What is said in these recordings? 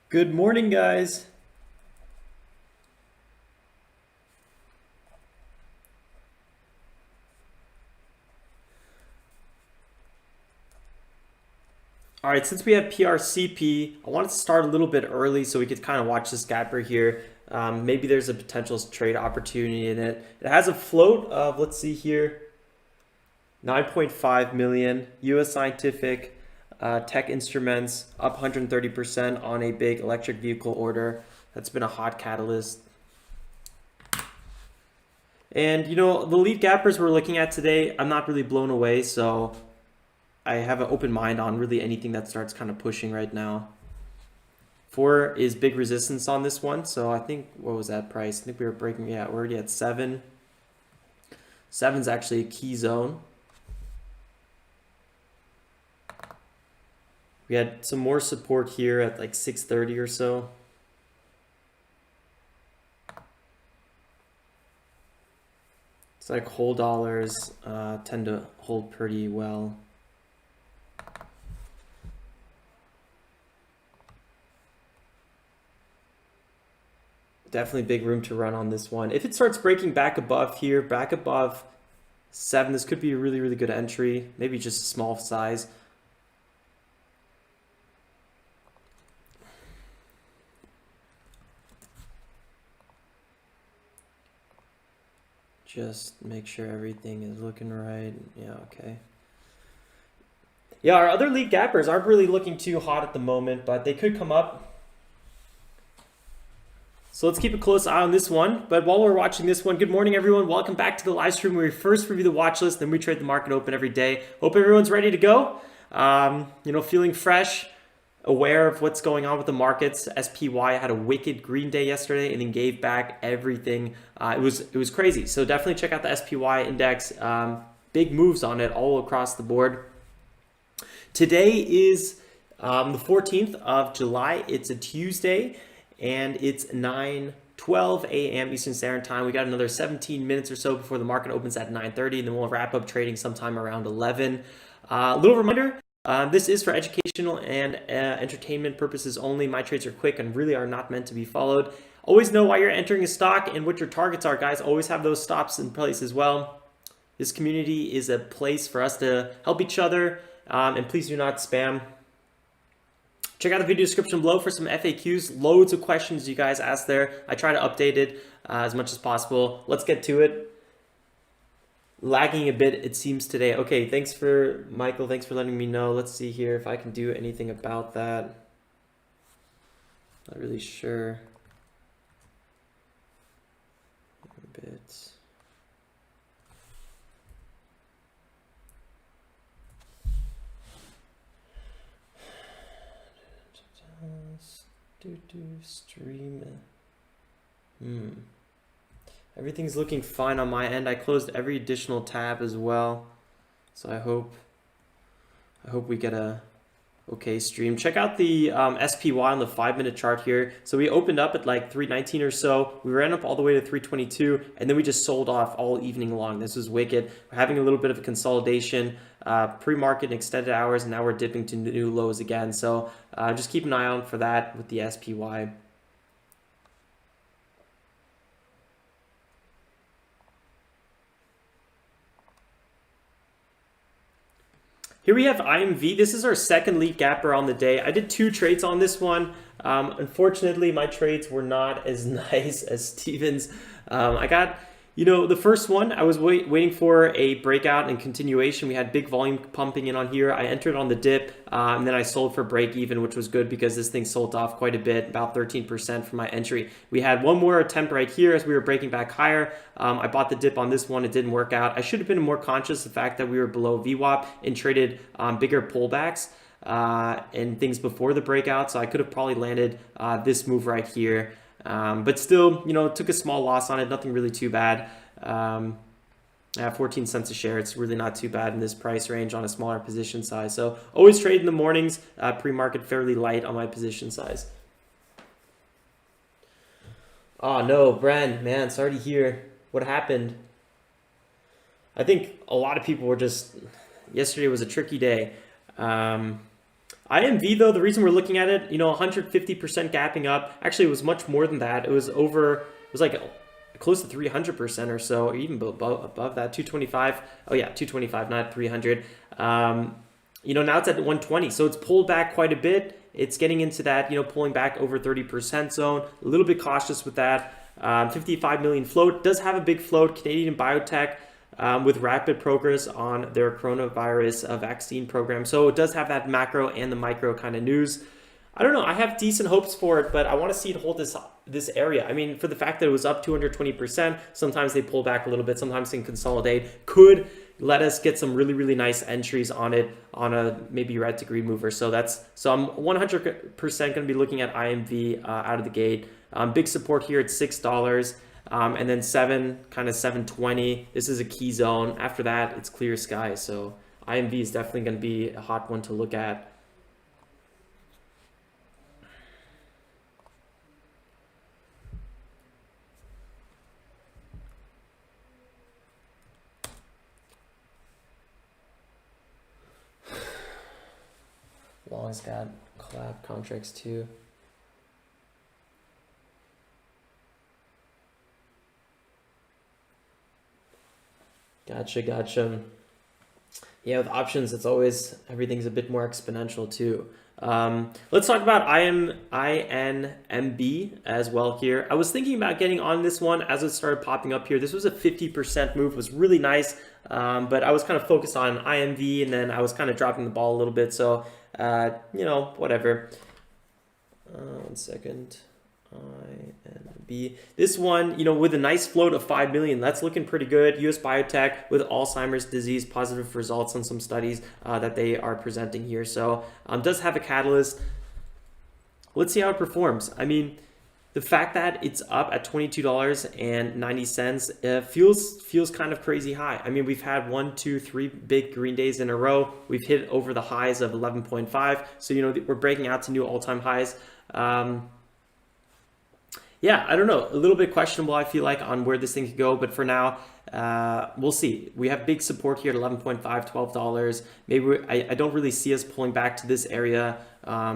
Good morning, guys. All right, since we have PRCP, I wanted to start a little bit early so we could kind of watch this gapper here. Maybe there's a potential trade opportunity in it. It has a float of, let's see here, 9.5 million. US Scientific Tech Instruments up 130% on a big electric vehicle order. That's been a hot catalyst. And the lead gappers we're looking at today, I'm not really blown away, so I have an open mind on really anything that starts kind of pushing right now. 4 is big resistance on this one, so I think, what was that price? I think we were breaking, yeah, we're already at 7. 7's actually a key zone. We had some more support here at like 630 or so. It's like whole dollars tend to hold pretty well. Definitely big room to run on this one. If it starts breaking back above here, back above 7, this could be a really, really good entry. Maybe just a small size. Just make sure everything is looking right. Yeah, okay. Yeah, our other lead gappers aren't really looking too hot at the moment, but they could come up. So let's keep a close eye on this one. But while we're watching this one, good morning, everyone. Welcome back to the live stream where we first review the watch list, then we trade the market open every day. Hope everyone's ready to go. Feeling fresh, aware of what's going on with the markets. SPY had a wicked green day yesterday and then gave back everything. It was crazy. So definitely check out the SPY index. Big moves on it all across the board. Today is the 14th of July. It's a Tuesday. And it's 9:12 a.m. Eastern Standard Time. We got another 17 minutes or so before the market opens at 9:30, and then we'll wrap up trading sometime around 11. Little reminder, this is for educational and entertainment purposes only. My trades are quick and really are not meant to be followed. Always know why you're entering a stock and what your targets are, guys. Always have those stops in place as well. This community is a place for us to help each other, and please do not spam. Check out the video description below for some FAQs. Loads of questions you guys asked there. I try to update it as much as possible. Let's get to it. Lagging a bit, it seems, today. Okay, thanks for Michael. Thanks for letting me know. Let's see here if I can do anything about that. Not really sure. A bit. Stream. Everything's looking fine on my end. I closed every additional tab as well, so I hope we get a okay stream. Check out the SPY on the 5-minute chart here. So we opened up at like 319 or so. We ran up all the way to 322, and then we just sold off all evening long. This was wicked. We're having a little bit of a consolidation, pre-market and extended hours, and now we're dipping to new lows again. So just keep an eye on for that with the SPY. Here we have IMV. This is our second lead gapper on the day. I did 2 trades on this one. Unfortunately, my trades were not as nice as Steven's. I got, the first one, I was waiting for a breakout and continuation. We had big volume pumping in on here. I entered on the dip, and then I sold for break even, which was good because this thing sold off quite a bit, about 13% for my entry. We had one more attempt right here as we were breaking back higher. I bought the dip on this one. It didn't work out. I should have been more conscious of the fact that we were below VWAP and traded bigger pullbacks and things before the breakout. So I could have probably landed this move right here. But still, took a small loss on it. Nothing really too bad. 14 cents a share. It's really not too bad in this price range on a smaller position size. So always trade in the mornings. Pre-market fairly light on my position size. Oh no, Bren, man, sorry to hear what happened. I think a lot of people were just, yesterday was a tricky day. IMV though, the reason we're looking at it, 150% gapping up. Actually, it was much more than that. It was like close to 300% or so, or even above that, 225. Oh yeah, 225, not 300. Now it's at 120, so it's pulled back quite a bit. It's getting into that, pulling back over 30% zone. A little bit cautious with that. 55 million float. Does have a big float. Canadian biotech with rapid progress on their coronavirus vaccine program. So it does have that macro and the micro kind of news. I don't know. I have decent hopes for it, but I want to see it hold this area. I mean, for the fact that it was up 220%, sometimes they pull back a little bit, sometimes they can consolidate. Could let us get some really, really nice entries on it on a maybe red to green mover. So I'm 100% going to be looking at IMV out of the gate. Big support here at $6. And then 720. This is a key zone. After that, it's clear sky. So IMV is definitely going to be a hot one to look at. Long's got collab contracts too. Gotcha. Yeah, with options, it's always, everything's a bit more exponential too. Let's talk about INMB as well here. I was thinking about getting on this one as it started popping up here. This was a 50% move, was really nice, but I was kind of focused on IMV and then I was kind of dropping the ball a little bit. So, whatever. 1 second. INB. This one, with a nice float of 5 million, that's looking pretty good. US biotech with Alzheimer's disease, positive results on some studies that they are presenting here. So does have a catalyst. Let's see how it performs. I mean, the fact that it's up at $22.90 feels kind of crazy high. I mean, we've had 1, 2, 3 big green days in a row. We've hit over the highs of 11.5. So, we're breaking out to new all-time highs. Yeah, I don't know. A little bit questionable, I feel like, on where this thing could go. But for now, we'll see. We have big support here at 11.5, $12. Maybe I don't really see us pulling back to this area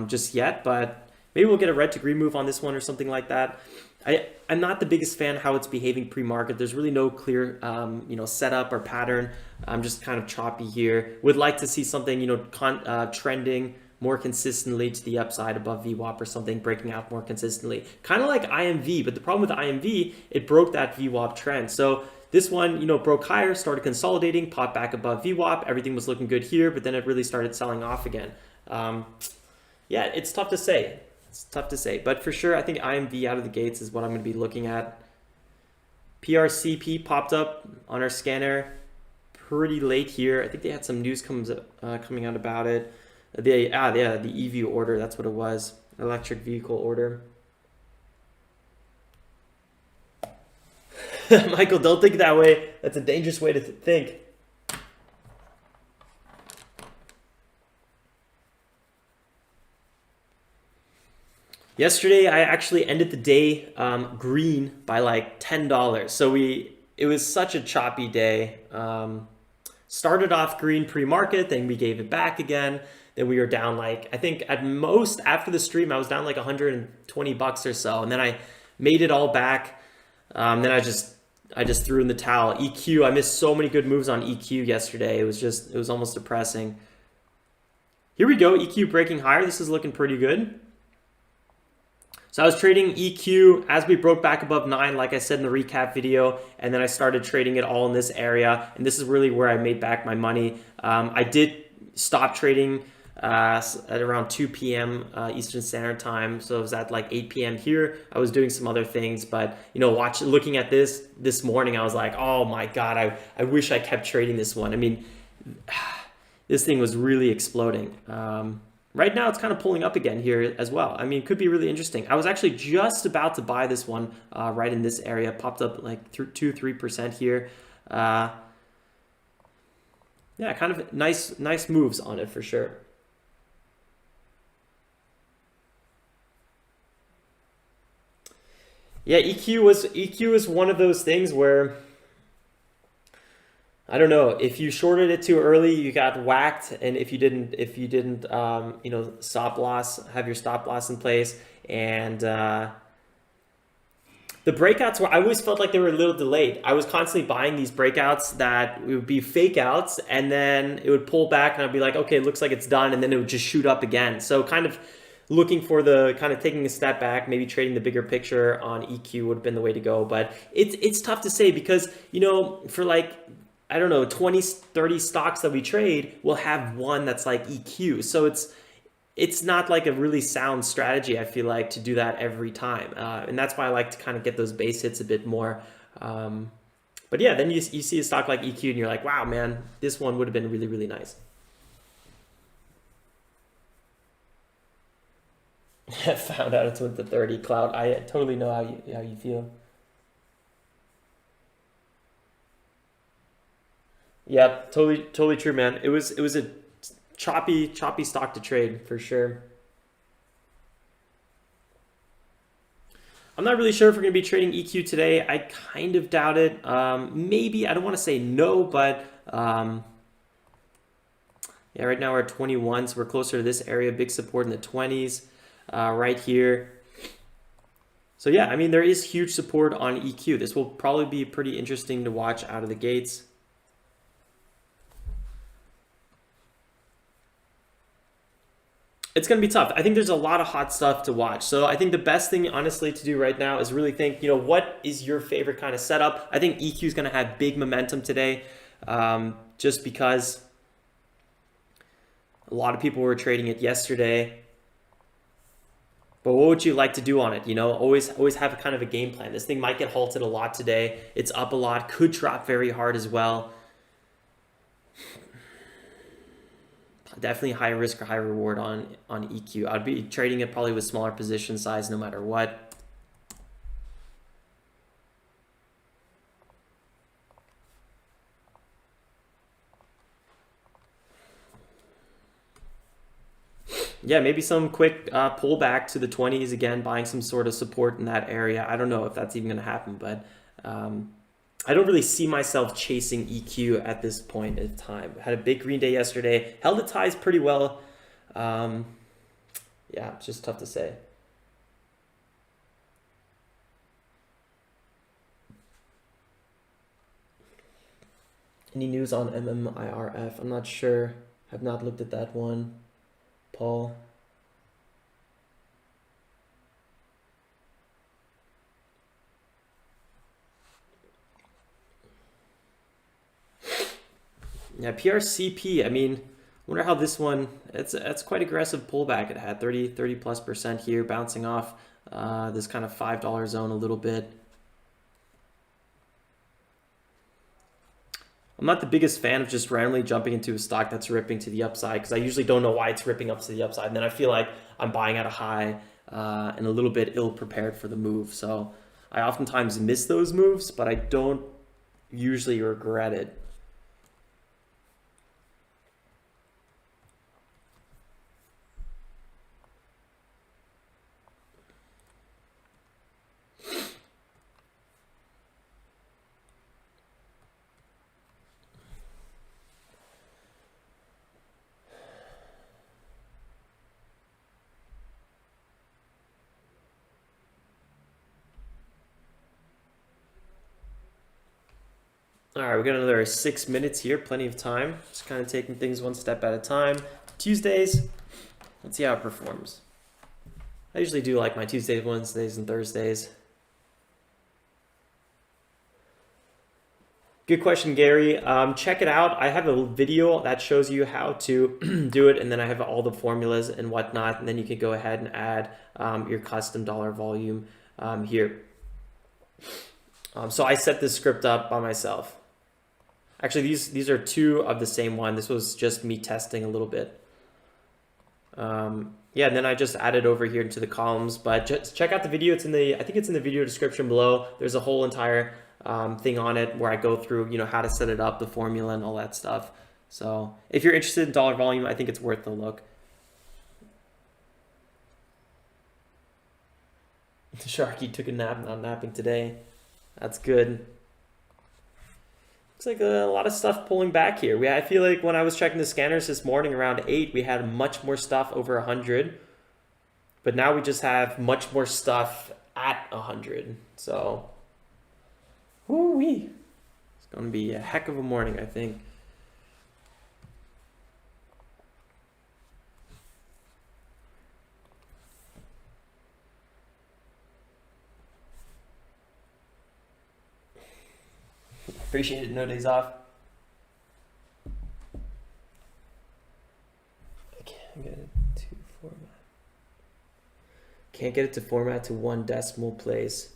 just yet. But maybe we'll get a red to green move on this one or something like that. I'm not the biggest fan how it's behaving pre-market. There's really no clear, setup or pattern. I'm just kind of choppy here. Would like to see something, trending more consistently to the upside above VWAP or something, breaking out more consistently. Kind of like IMV, but the problem with IMV, it broke that VWAP trend. So this one, broke higher, started consolidating, popped back above VWAP. Everything was looking good here, but then it really started selling off again. Yeah, it's tough to say. But for sure, I think IMV out of the gates is what I'm going to be looking at. PRCP popped up on our scanner pretty late here. I think they had some news coming out about it. The EV order, that's what it was. Electric vehicle order. Michael, don't think that way. That's a dangerous way to think. Yesterday, I actually ended the day green by like $10. So it was such a choppy day. Started off green pre-market, then we gave it back again. Then we were down like, I think at most after the stream, I was down like $120 or so. And then I made it all back. Then I just threw in the towel. EQ, I missed so many good moves on EQ yesterday. It was almost depressing. Here we go, EQ breaking higher. This is looking pretty good. So I was trading EQ as we broke back above 9, like I said in the recap video, and then I started trading it all in this area. And this is really where I made back my money. I did stop trading at around 2 p.m. Eastern Standard Time. So it was at like 8 p.m. here. I was doing some other things, but looking at this morning, I was like, oh my God, I wish I kept trading this one. I mean, this thing was really exploding. Right now, it's kind of pulling up again here as well. I mean, it could be really interesting. I was actually just about to buy this one right in this area. Popped up like 2-3% here. Yeah, kind of nice moves on it for sure. Yeah, EQ is one of those things where I don't know, if you shorted it too early, you got whacked, and if you didn't, you know, stop loss, have your stop loss in place, and the breakouts were, I always felt like they were a little delayed. I was constantly buying these breakouts that would be fake outs, and then it would pull back, and I'd be like, okay, it looks like it's done, and then it would just shoot up again. So kind of looking for the kind of taking a step back, maybe trading the bigger picture on EQ would have been the way to go. But it's tough to say because, you know, for like, I don't know, 20, 30 stocks that we trade, we'll have one that's like EQ. So it's not like a really sound strategy, I feel like, to do that every time. And that's why I like to kind of get those base hits a bit more. But yeah, then you see a stock like EQ and you're like, wow, man, this one would have been really, really nice. Found out it's with the 30 cloud. I totally know how you feel. Yep, totally true, man. It was a choppy stock to trade for sure. I'm not really sure if we're going to be trading EQ today. I kind of doubt it. Maybe, I don't want to say no, but yeah, right now we're at 21, so we're closer to this area. Big support in the 20s right here. So yeah, I mean, there is huge support on EQ. This will probably be pretty interesting to watch out of the gates. It's going to be tough. I think there's a lot of hot stuff to watch. So I think the best thing, honestly, to do right now is really think, you know, what is your favorite kind of setup? I think EQ is going to have big momentum today, just because a lot of people were trading it yesterday. But what would you like to do on it? You know, always have a kind of a game plan. This thing might get halted a lot today. It's up a lot, could drop very hard as well. Definitely high risk or high reward on EQ. I'd be trading it probably with smaller position size no matter what. Yeah, maybe some quick pullback to the 20s again, buying some sort of support in that area. I don't know if that's even going to happen, but I don't really see myself chasing EQ at this point in time. Had a big green day yesterday, held its highs pretty well. Yeah, it's just tough to say. Any news on MMIRF? I'm not sure. Have not looked at that one. Paul. Yeah, PRCP, I mean, wonder how this one, it's quite aggressive pullback. It had 30+% here, bouncing off this kind of $5 zone a little bit. I'm not the biggest fan of just randomly jumping into a stock that's ripping to the upside, because I usually don't know why it's ripping up to the upside. And then I feel like I'm buying at a high and a little bit ill-prepared for the move. So I oftentimes miss those moves, but I don't usually regret it. All right, we got another 6 minutes here, plenty of time. Just kind of taking things one step at a time. Tuesdays, let's see how it performs. I usually do like my Tuesdays, Wednesdays, and Thursdays. Good question, Gary. Check it out. I have a video that shows you how to do it, and then I have all the formulas and whatnot, and then you can go ahead and add your custom dollar volume here. So I set this script up by myself. Actually, these are two of the same one. This was just me testing a little bit. Yeah, and then I just added over here into the columns. But just check out the video. It's in the, I think it's in the video description below. There's a whole entire thing on it where I go through, you know, how to set it up, the formula, and all that stuff. So if you're interested in dollar volume, I think it's worth the look. Sharky took a nap, not napping today. That's good. Looks like a lot of stuff pulling back here. I feel like when I was checking the scanners this morning around 8, we had much more stuff over 100. But now we just have much more stuff at 100. So, woo-wee. It's going to be a heck of a morning, I think. Appreciate it. No days off. I can't get it to format. Can't get it to format to 1 decimal place.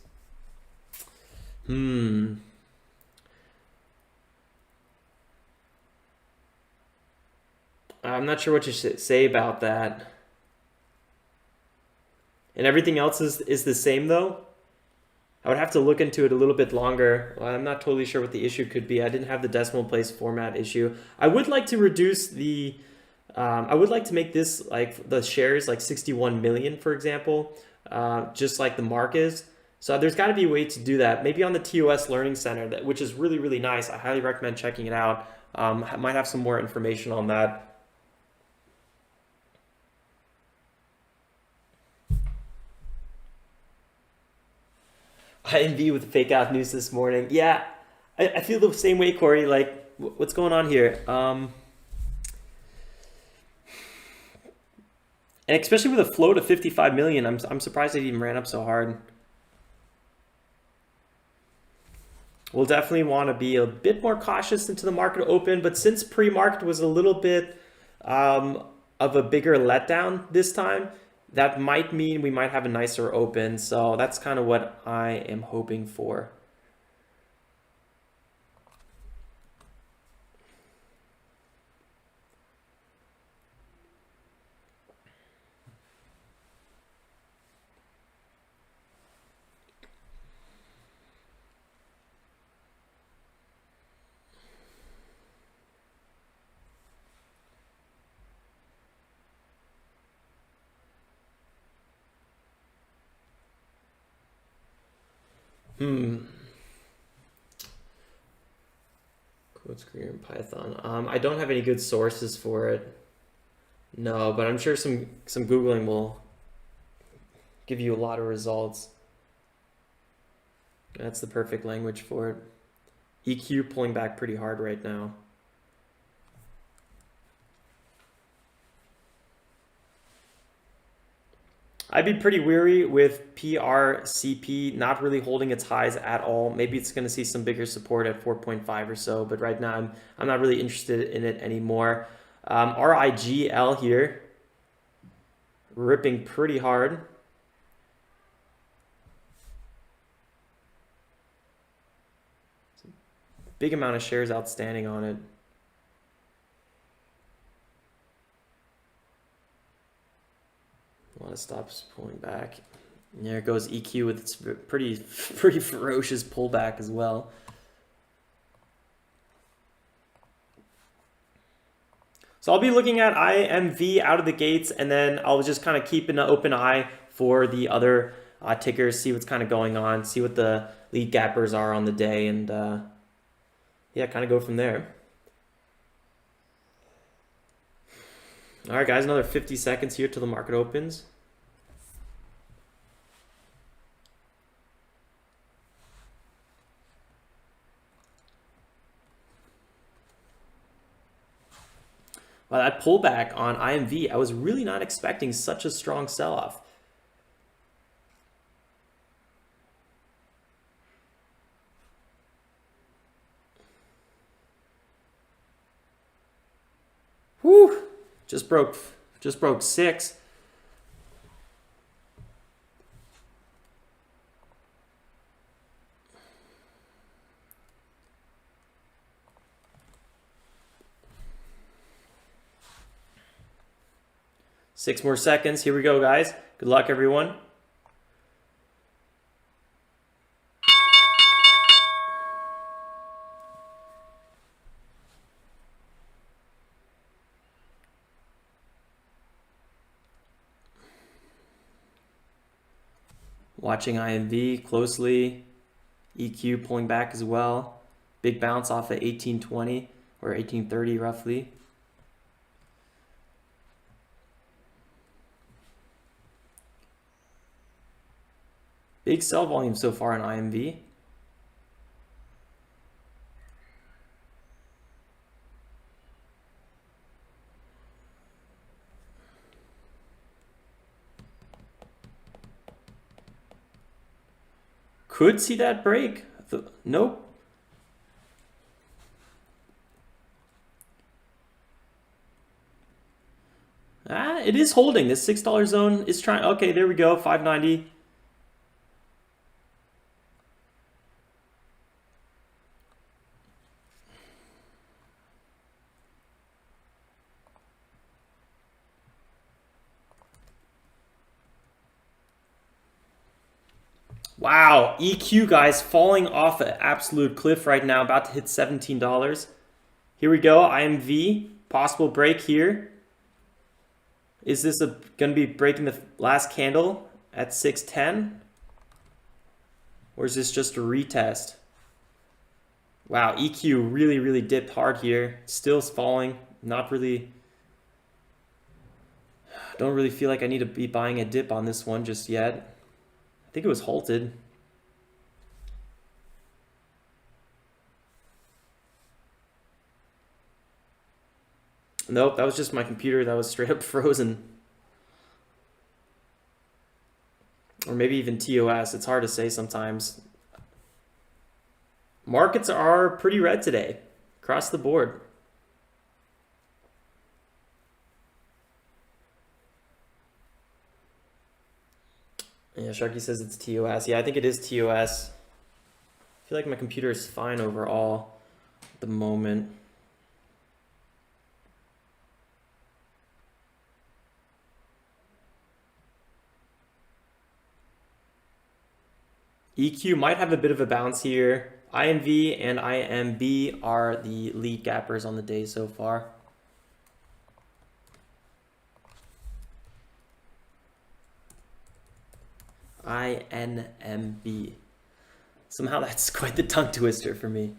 I'm not sure what to say about that. And everything else is the same though? I would have to look into it a little bit longer. I'm not totally sure what the issue could be. I didn't have the decimal place format issue. I would like to reduce the, I would like to make this like the shares like 61 million, for example, just like the mark is. So there's got to be a way to do that. Maybe on the TOS Learning Center, which is really, really nice. I highly recommend checking it out. I might have some more information on that. IMV with the fake out news this morning. Yeah, I feel the same way, Corey. Like, what's going on here? And especially with a float of 55 million, I'm surprised it even ran up so hard. We'll definitely want to be a bit more cautious into the market open, but since pre-market was a little bit of a bigger letdown this time, that might mean we might have a nicer open. So that's kind of what I am hoping for. Code screener in Python. I don't have any good sources for it. No, but I'm sure some Googling will give you a lot of results. That's the perfect language for it. EQ pulling back pretty hard right now. I'd be pretty weary with PRCP not really holding its highs at all. Maybe it's going to see some bigger support at 4.5 or so, but right now I'm not really interested in it anymore. RIGL here, ripping pretty hard. Big amount of shares outstanding on it. A lot of stops pulling back. And there goes EQ with its pretty ferocious pullback as well. So I'll be looking at IMV out of the gates, and then I'll just kind of keep an open eye for the other tickers, see what's kind of going on, see what the lead gappers are on the day, and yeah, kind of go from there. All right, guys, another 50 seconds here till the market opens. Wow, that pullback on IMV, I was really not expecting such a strong sell-off. Whew, just broke 6. Six more seconds. Here we go, guys. Good luck, everyone. Watching IMV closely. EQ pulling back as well. Big bounce off at 1820 or 1830 roughly. Big sell volume so far in IMV. Could see that break. Nope. It is holding. This $6 zone is trying. Okay, there we go. 590. Wow, EQ guys falling off an absolute cliff right now, about to hit $17. Here we go, IMV, possible break here. Is this going to be breaking the last candle at 610? Or is this just a retest? Wow, EQ really, really dipped hard here. Still falling, not really. Don't really feel like I need to be buying a dip on this one just yet. I think it was halted. Nope, that was just my computer that was straight up frozen. Or maybe even TOS, it's hard to say sometimes. Markets are pretty red today, across the board. Yeah, Sharky says it's TOS. Yeah, I think it is TOS. I feel like my computer is fine overall at the moment. EQ might have a bit of a bounce here. INV and IMB are the lead gappers on the day so far. INMB. Somehow that's quite the tongue twister for me.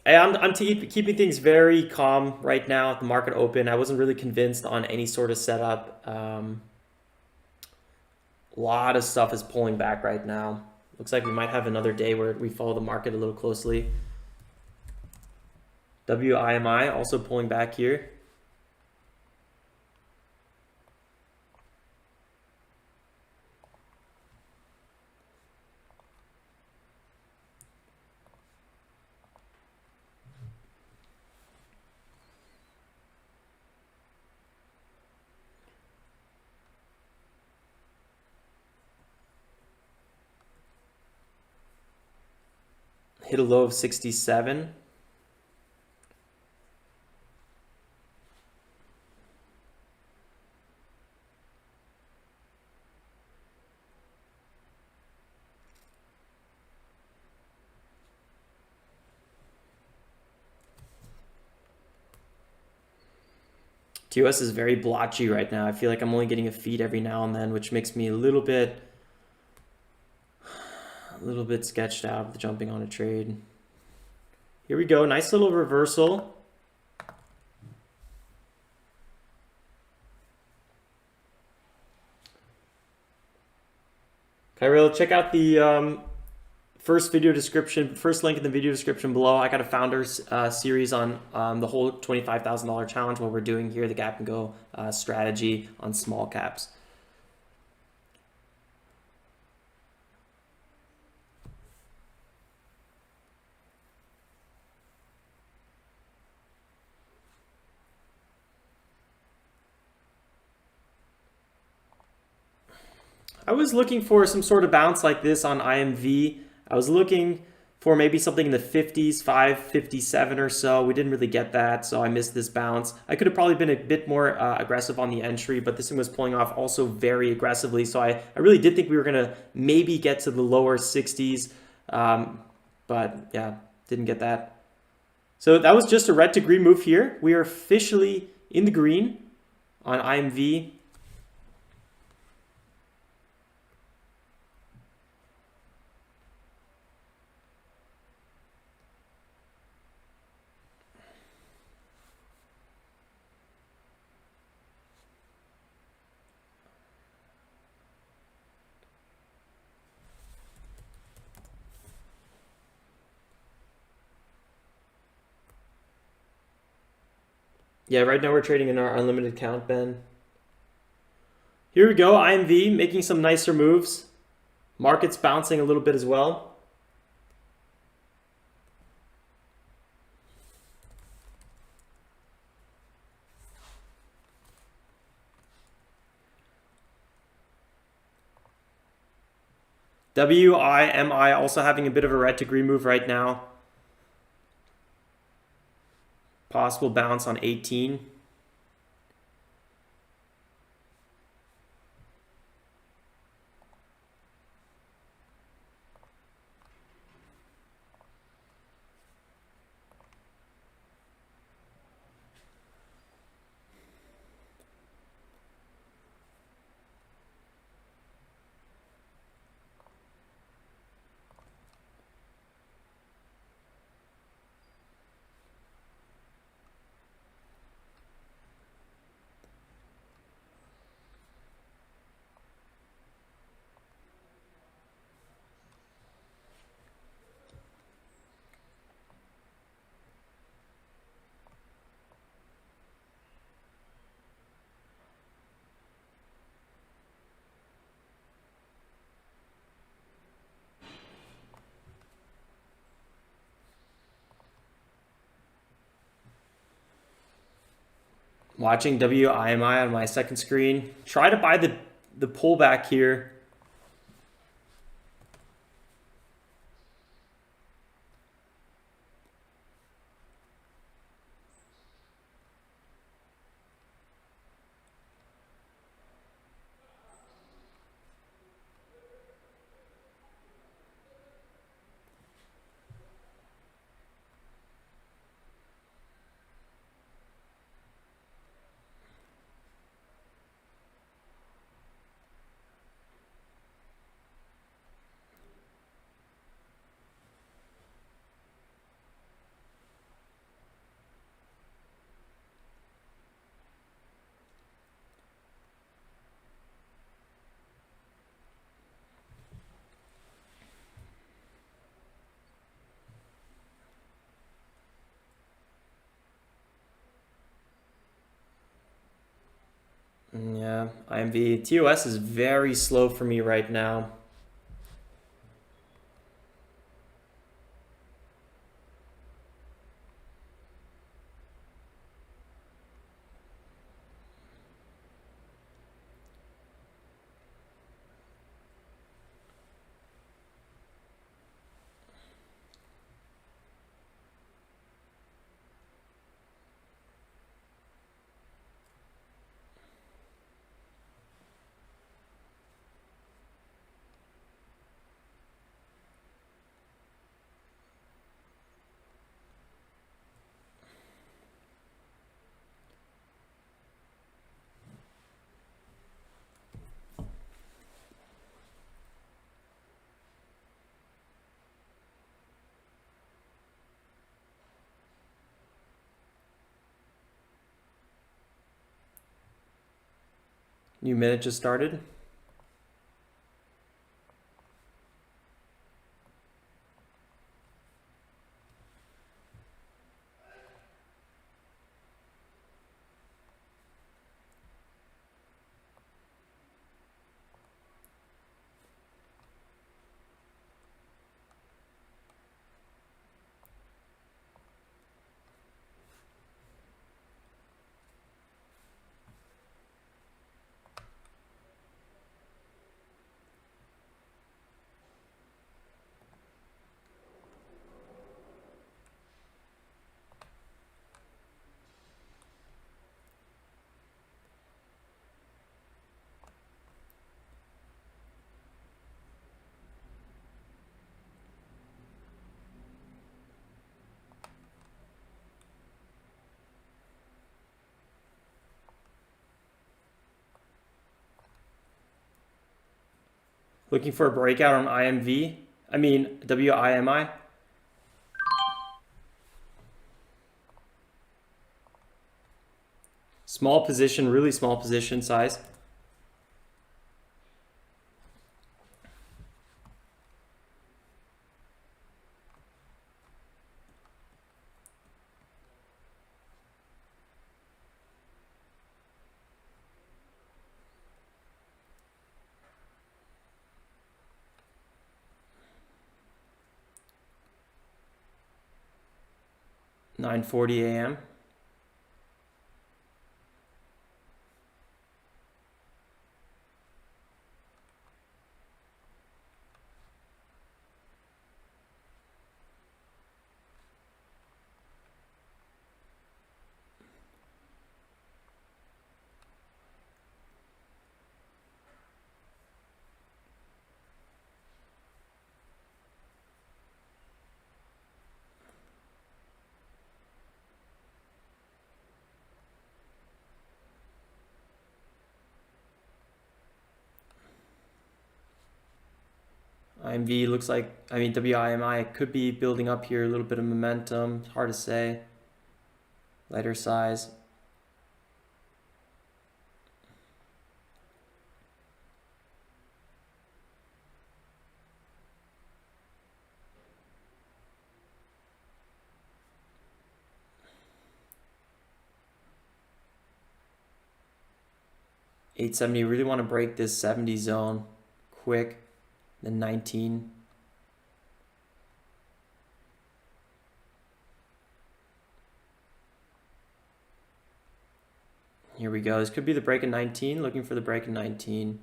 I'm keeping things very calm right now at the market open. I wasn't really convinced on any sort of setup. A lot of stuff is pulling back right now. Looks like we might have another day where we follow the market a little closely. WIMI also pulling back here. Hit a low of 67. TOS is very blotchy right now. I feel like I'm only getting a feed every now and then, which makes me a little bit sketched out with jumping on a trade. Here we go, nice little reversal. Kyril, check out the first link in the video description below. I got a founders series on the whole $25,000 challenge, what we're doing here, the gap and go strategy on small caps. I was looking for some sort of bounce like this on IMV. I was looking for maybe something in the 50s, 557 or so. We didn't really get that, so I missed this bounce. I could have probably been a bit more aggressive on the entry, but this thing was pulling off also very aggressively. So I really did think we were going to maybe get to the lower 60s, but yeah, didn't get that. So that was just a red to green move here. We are officially in the green on IMV. Yeah, right now we're trading in our unlimited count, Ben. Here we go, IMV making some nicer moves. Market's bouncing a little bit as well. WIMI also having a bit of a red to green move right now. Possible bounce on 18. Watching WIMI on my second screen. Try to buy the pullback here. Yeah, IMV. TOS is very slow for me right now. New minute just started. Looking for a breakout on IMV. I mean, WIMI. Small position, really small position size. 9:40 a.m. IMV looks like, I mean, WIMI could be building up here, a little bit of momentum. It's hard to say. Lighter size. $870, really want to break this 70 zone quick. Then 19. Here we go. This could be the break in 19. Looking for the break in 19.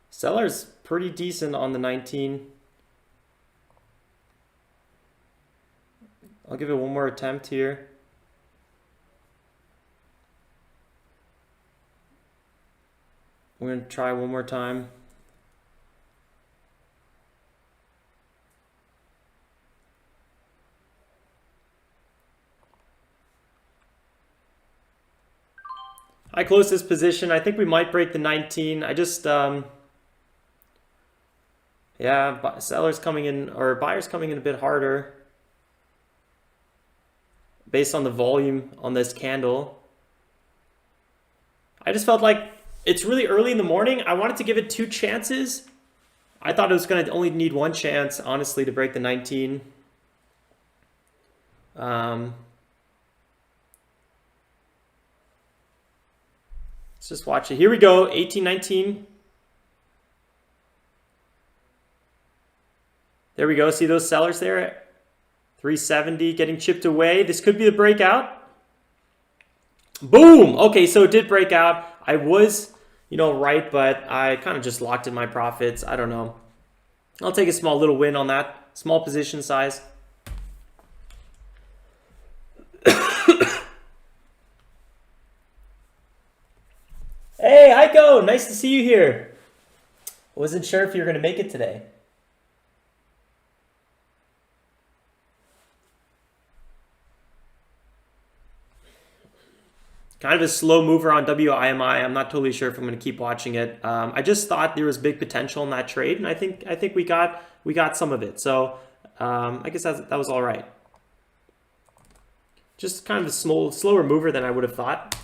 Seller's pretty decent on the 19. I'll give it one more attempt here. We're going to try one more time. I close this position. I think we might break the 19. I just, yeah, sellers coming in, or buyers coming in a bit harder based on the volume on this candle. I just felt like it's really early in the morning. I wanted to give it 2 chances. I thought it was going to only need 1 chance, honestly, to break the 19. Let's just watch it. Here we go, 1819. There we go. See those sellers there? 370 getting chipped away. This could be the breakout. Boom! Okay, so it did break out. I was, right, but I kind of just locked in my profits. I don't know. I'll take a small little win on that. Small position size. Hey, Heiko, nice to see you here. Wasn't sure if you were going to make it today. Kind of a slow mover on WIMI. I'm not totally sure if I'm going to keep watching it. I just thought there was big potential in that trade, and I think we got some of it. So I guess that was all right. Just kind of a slower mover than I would have thought.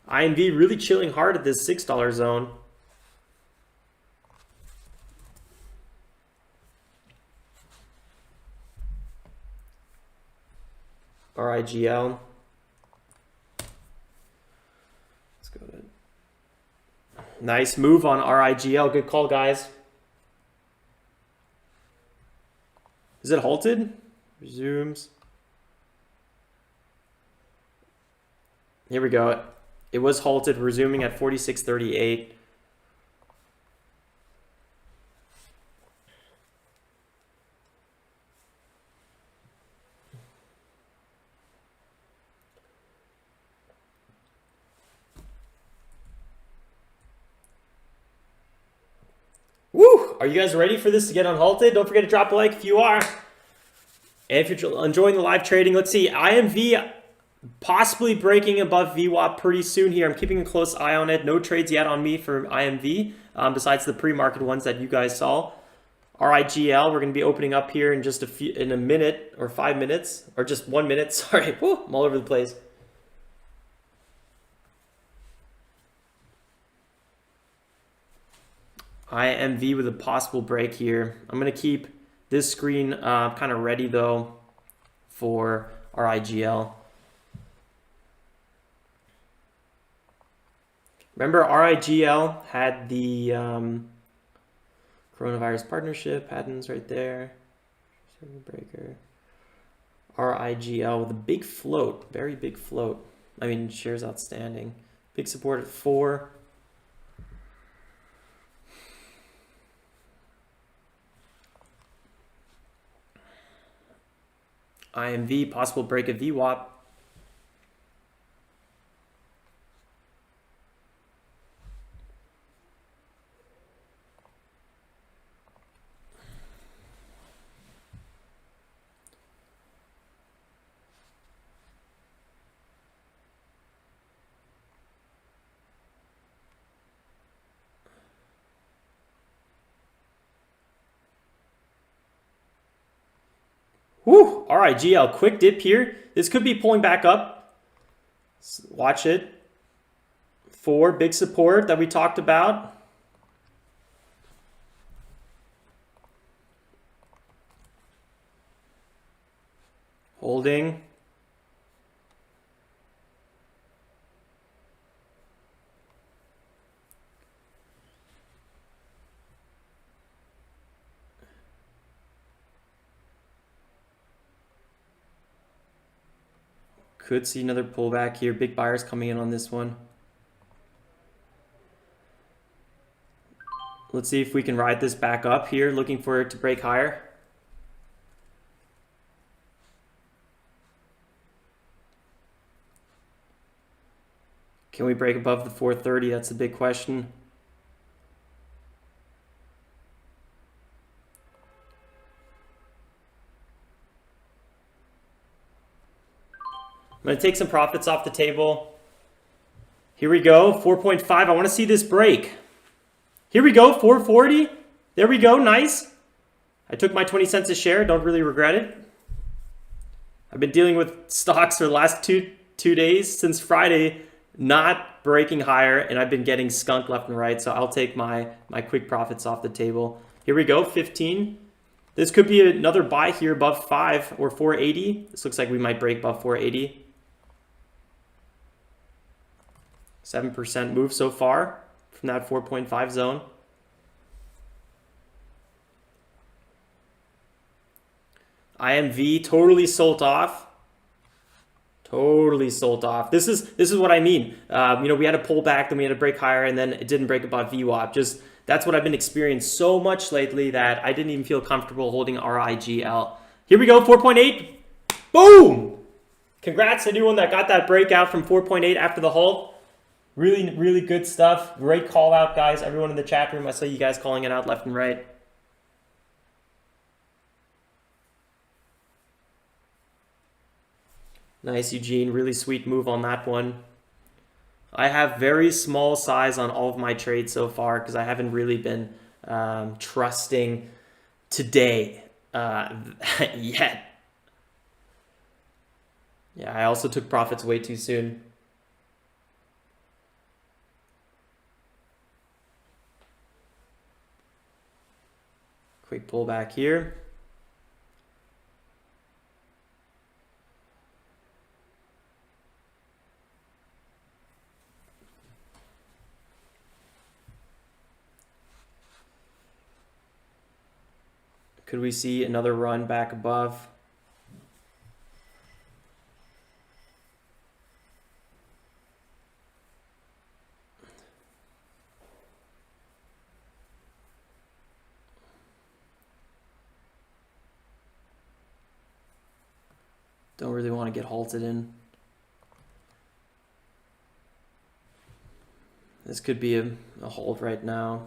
IMV really chilling hard at this $6 zone. RIGL. Let's go to nice move on RIGL. Good call, guys. Is it halted? Resumes. Here we go. It was halted, resuming at 46.38. Woo! Are you guys ready for this to get unhalted? Don't forget to drop a like if you are. And if you're enjoying the live trading, let's see. IMV possibly breaking above VWAP pretty soon here. I'm keeping a close eye on it. No trades yet on me for IMV, besides the pre-market ones that you guys saw. RIGL, we're going to be opening up here in just in a minute or 5 minutes, or just 1 minute. Sorry, woo, I'm all over the place. IMV with a possible break here. I'm going to keep this screen kind of ready though for RIGL. Remember, RIGL had the coronavirus partnership patents right there. Breaker. RIGL with a big float, very big float. I mean, shares outstanding. Big support at 4. IMV, possible break of VWAP. Whew, RIGL, quick dip here. This could be pulling back up. Watch it. 4, big support that we talked about. Holding. Could see another pullback here. Big buyers coming in on this one. Let's see if we can ride this back up here, looking for it to break higher. Can we break above the 430? That's the big question. I'm going to take some profits off the table. Here we go, 4.5. I want to see this break. Here we go, 440. There we go, nice. I took my 20 cents a share, don't really regret it. I've been dealing with stocks for the last two days since Friday, not breaking higher, and I've been getting skunked left and right, so I'll take my quick profits off the table. Here we go, 15. This could be another buy here above 5 or 480. This looks like we might break above 480. 7% move so far from that 4.5 zone. IMV totally sold off. Totally sold off. This is what I mean. We had a pullback, then we had a break higher, and then it didn't break above VWAP. Just that's what I've been experiencing so much lately that I didn't even feel comfortable holding RIGL. Here we go, 4.8. Boom! Congrats to anyone that got that breakout from 4.8 after the halt. Really, really good stuff. Great call out, guys. Everyone in the chat room, I saw you guys calling it out left and right. Nice, Eugene. Really sweet move on that one. I have very small size on all of my trades so far because I haven't really been trusting today yet. Yeah, I also took profits way too soon. Quick pullback here. Could we see another run back above? Don't really want to get halted in. This could be a hold right now.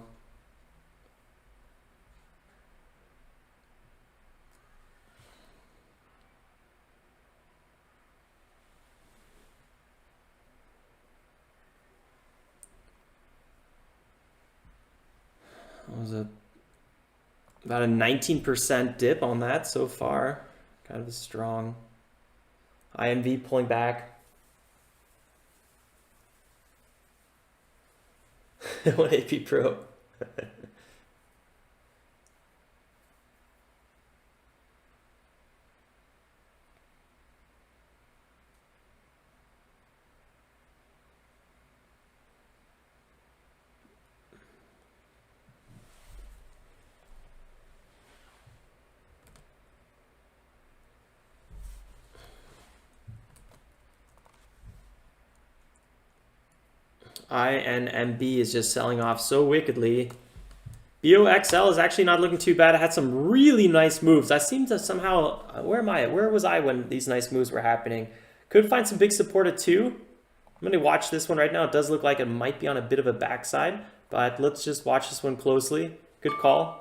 That was about a 19% dip on that so far. Kind of a strong. IMV pulling back. 1AP Pro. INMB is just selling off so wickedly. BOXL is actually not looking too bad. It had some really nice moves. I seem to somehow, where was I when these nice moves were happening? Could find some big support at 2. I'm going to watch this one right now. It does look like it might be on a bit of a backside, but let's just watch this one closely. Good call.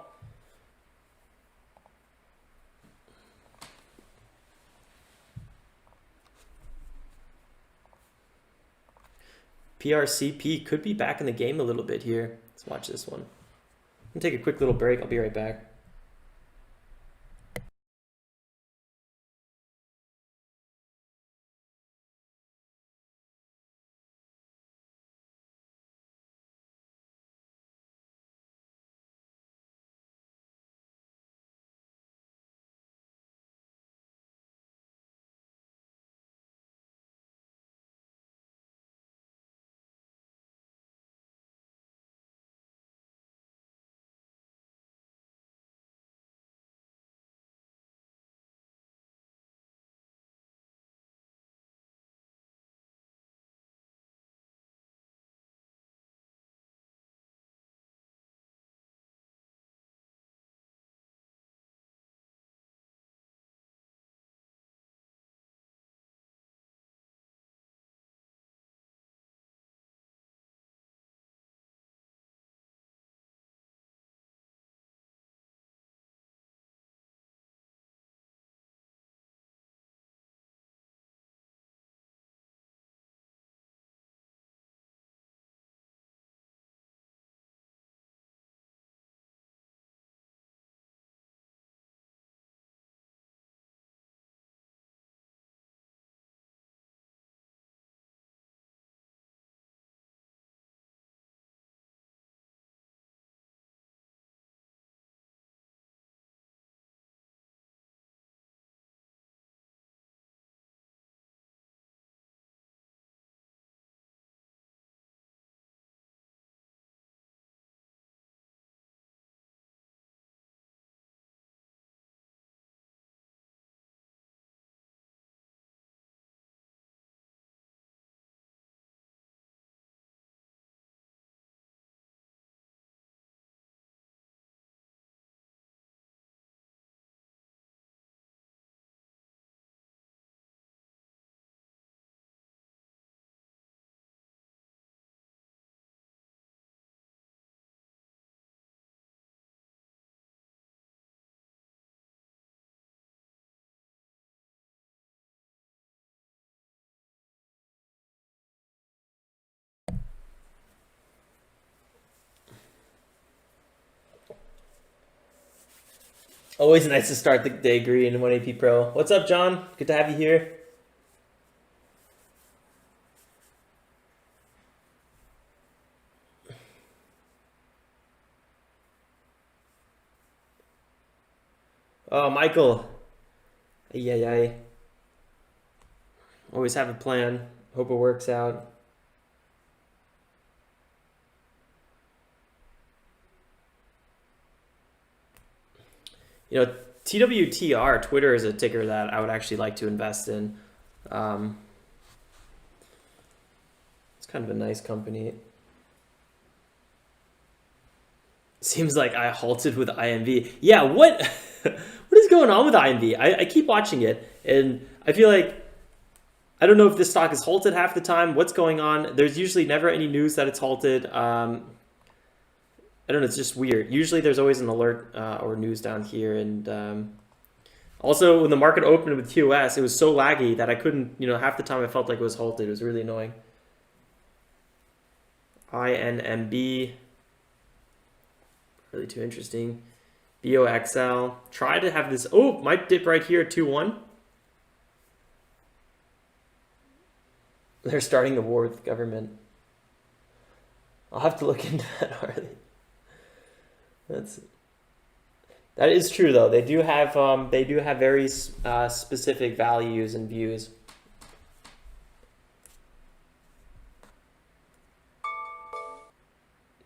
PRCP could be back in the game a little bit here. Let's watch this one. I'm going to take a quick little break. I'll be right back. Always nice to start the day green in 1AP Pro. What's up, John? Good to have you here. Oh, Michael. Ay. Always have a plan. Hope it works out. You know, TWTR, Twitter is a ticker that I would actually like to invest in. It's kind of a nice company. Seems like I halted with IMV. Yeah, what is going on with IMV? I keep watching it, and I feel like, I don't know if this stock is halted half the time. What's going on? There's usually never any news that it's halted. I don't know, it's just weird. Usually there's always an alert or news down here. And also when the market opened with QS, it was so laggy that I couldn't, half the time I felt like it was halted. It was really annoying. INMB, really too interesting. BOXL, try to have this, might dip right here at 2-1. They're starting a war with the government. I'll have to look into that, Harley. That is true though. They do have very specific values and views.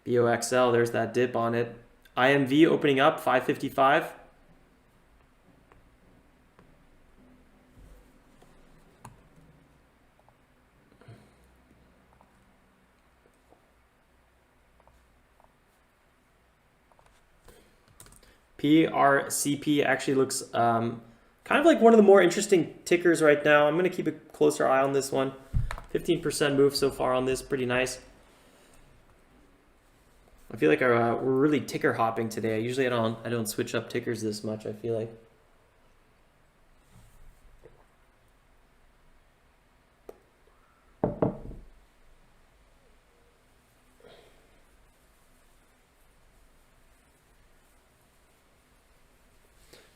BOXL, there's that dip on it. IMV opening up 555. PRCP actually looks kind of like one of the more interesting tickers right now. I'm going to keep a closer eye on this one. 15% move so far on this, pretty nice. I feel like we're really ticker hopping today. Usually I don't switch up tickers this much, I feel like.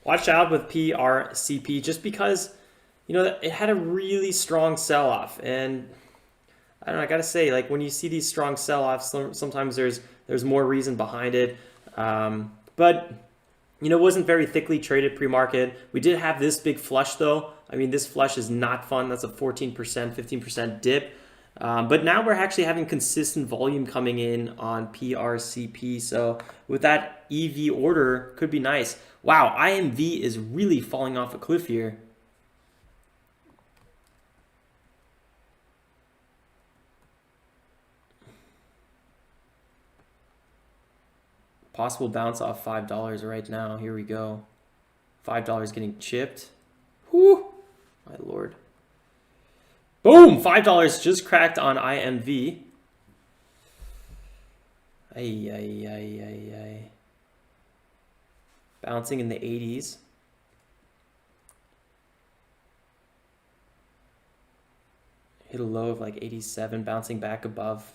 Watch out with PRCP just because, you know, it had a really strong sell-off. And I don't know, I gotta say, like when you see these strong sell-offs, sometimes there's more reason behind it. But, you know, it wasn't very thickly traded pre-market. We did have this big flush though. I mean, this flush is not fun. That's a 14%, 15% dip. But now we're actually having consistent volume coming in on PRCP. So with that EV order, could be nice. Wow, IMV is really falling off a cliff here. Possible bounce off $5 right now. Here we go. $5 getting chipped. Whew, my lord. Boom! $5 just cracked on IMV. Ay, ay, ay, ay, ay. Bouncing in the 80s. Hit a low of like 87, bouncing back above.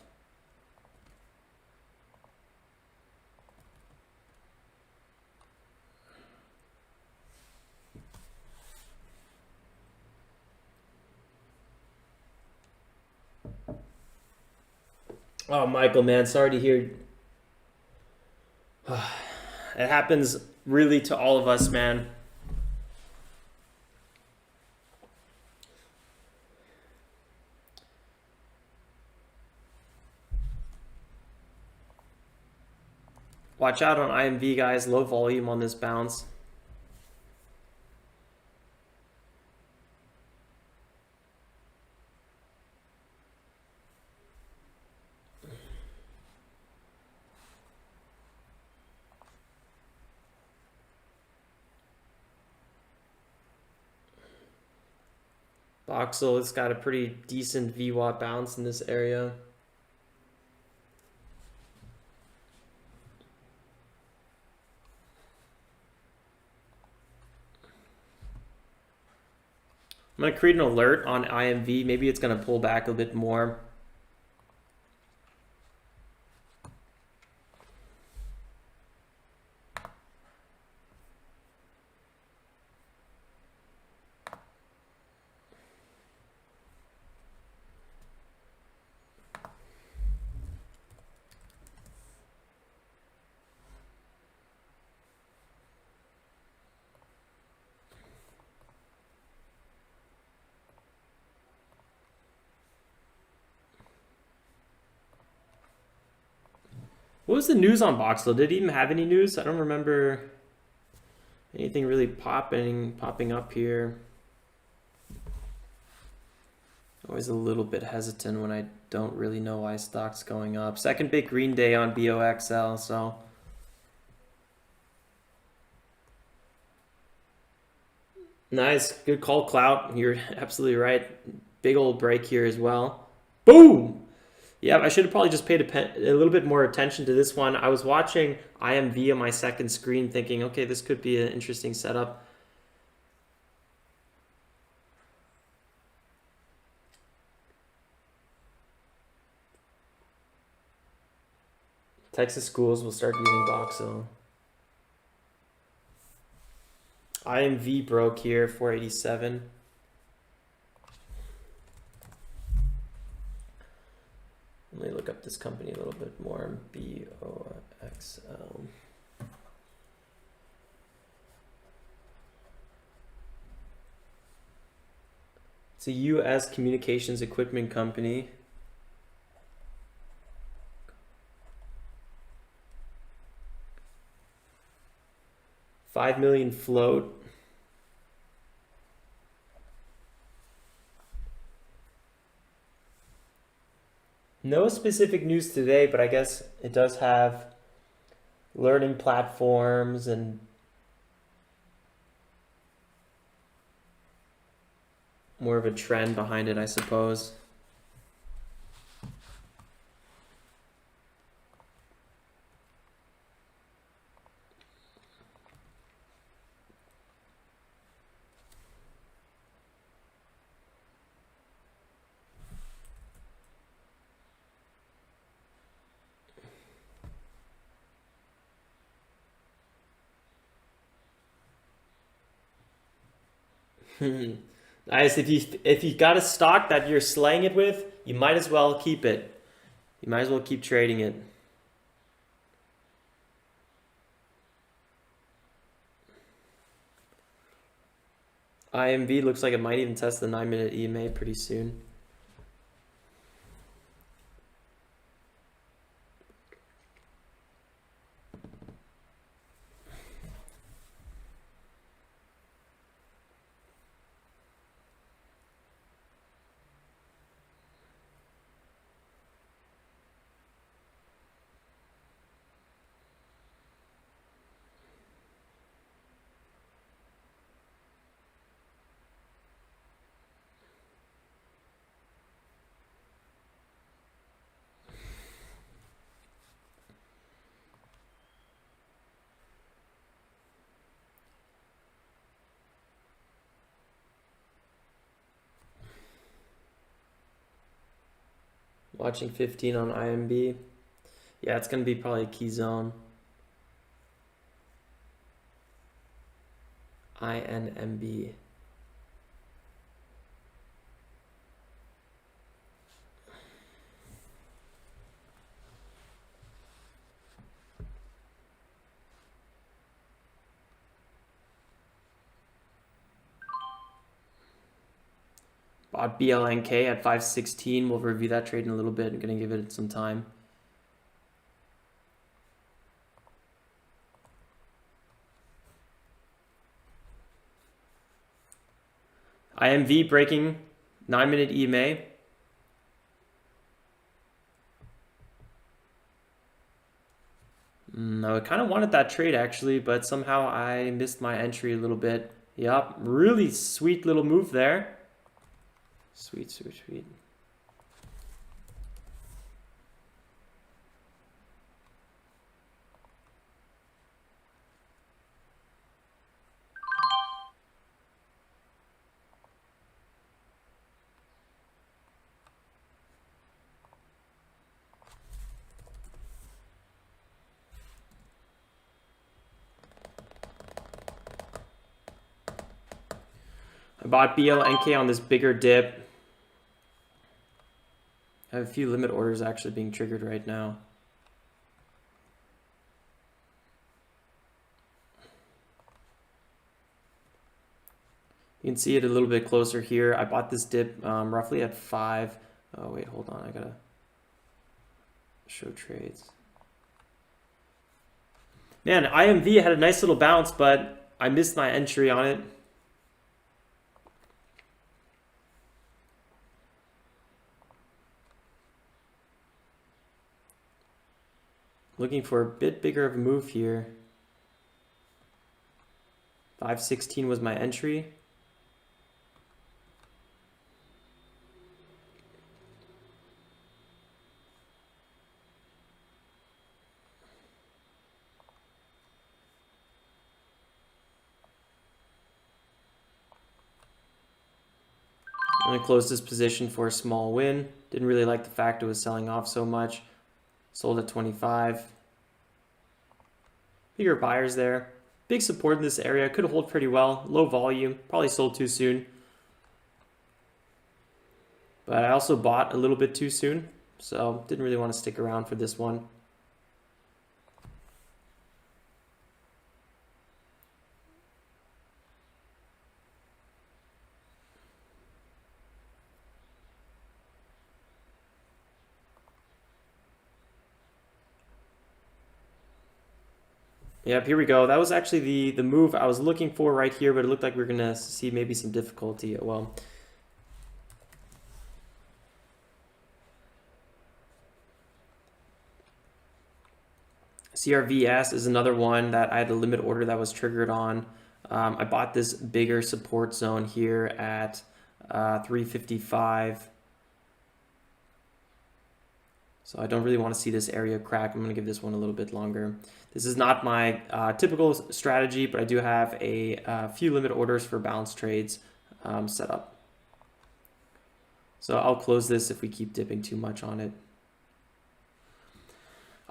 Oh, Michael, man, sorry to hear. It happens really to all of us, man. Watch out on IMV, guys. Low volume on this bounce. Voxel, it's got a pretty decent VWAP bounce in this area. I'm going to create an alert on IMV. Maybe it's going to pull back a bit more. What was the news on Voxel? Did it even have any news? I don't remember anything really popping up here. Always a little bit hesitant when I don't really know why stock's going up. Second big green day on BOXL, so. Nice, good call, Clout. You're absolutely right. Big old break here as well. Boom! Yeah, I should have probably just paid a little bit more attention to this one. I was watching IMV on my second screen thinking, okay, this could be an interesting setup. Texas schools will start using Voxel. IMV broke here, 487. Let me look up this company a little bit more. BOXL. It's a U.S. communications equipment company. $5 million float. No specific news today, but I guess it does have learning platforms and more of a trend behind it, I suppose. Nice. If you got a stock that you're slaying it with, you might as well keep it. You might as well keep trading it. IMV looks like it might even test the 9-minute EMA pretty soon. Watching 15 on IMB. Yeah, it's going to be probably a key zone. INMB. Bought BLNK at 516. We'll review that trade in a little bit. I'm going to give it some time. IMV breaking 9-minute EMA. I kind of wanted that trade actually, but somehow I missed my entry a little bit. Yep, really sweet little move there. Sweet, sweet, sweet. I bought BLNK on this bigger dip. I have a few limit orders actually being triggered right now. You can see it a little bit closer here. I bought this dip roughly at 5. Oh, wait, hold on. I gotta show trades. Man, IMV had a nice little bounce, but I missed my entry on it. Looking for a bit bigger of a move here. 516 was my entry. I'm going to close this position for a small win. Didn't really like the fact it was selling off so much. Sold at 25. Bigger buyers there. Big support in this area. Could hold pretty well. Low volume. Probably sold too soon. But I also bought a little bit too soon. So didn't really want to stick around for this one. Yep, here we go. That was actually the move I was looking for right here, but it looked like we were going to see maybe some difficulty. Well, CRVS is another one that I had a limit order that was triggered on. I bought this bigger support zone here at 355. So I don't really want to see this area crack. I'm going to give this one a little bit longer. This is not my typical strategy, but I do have a few limit orders for balance trades set up. So I'll close this if we keep dipping too much on it.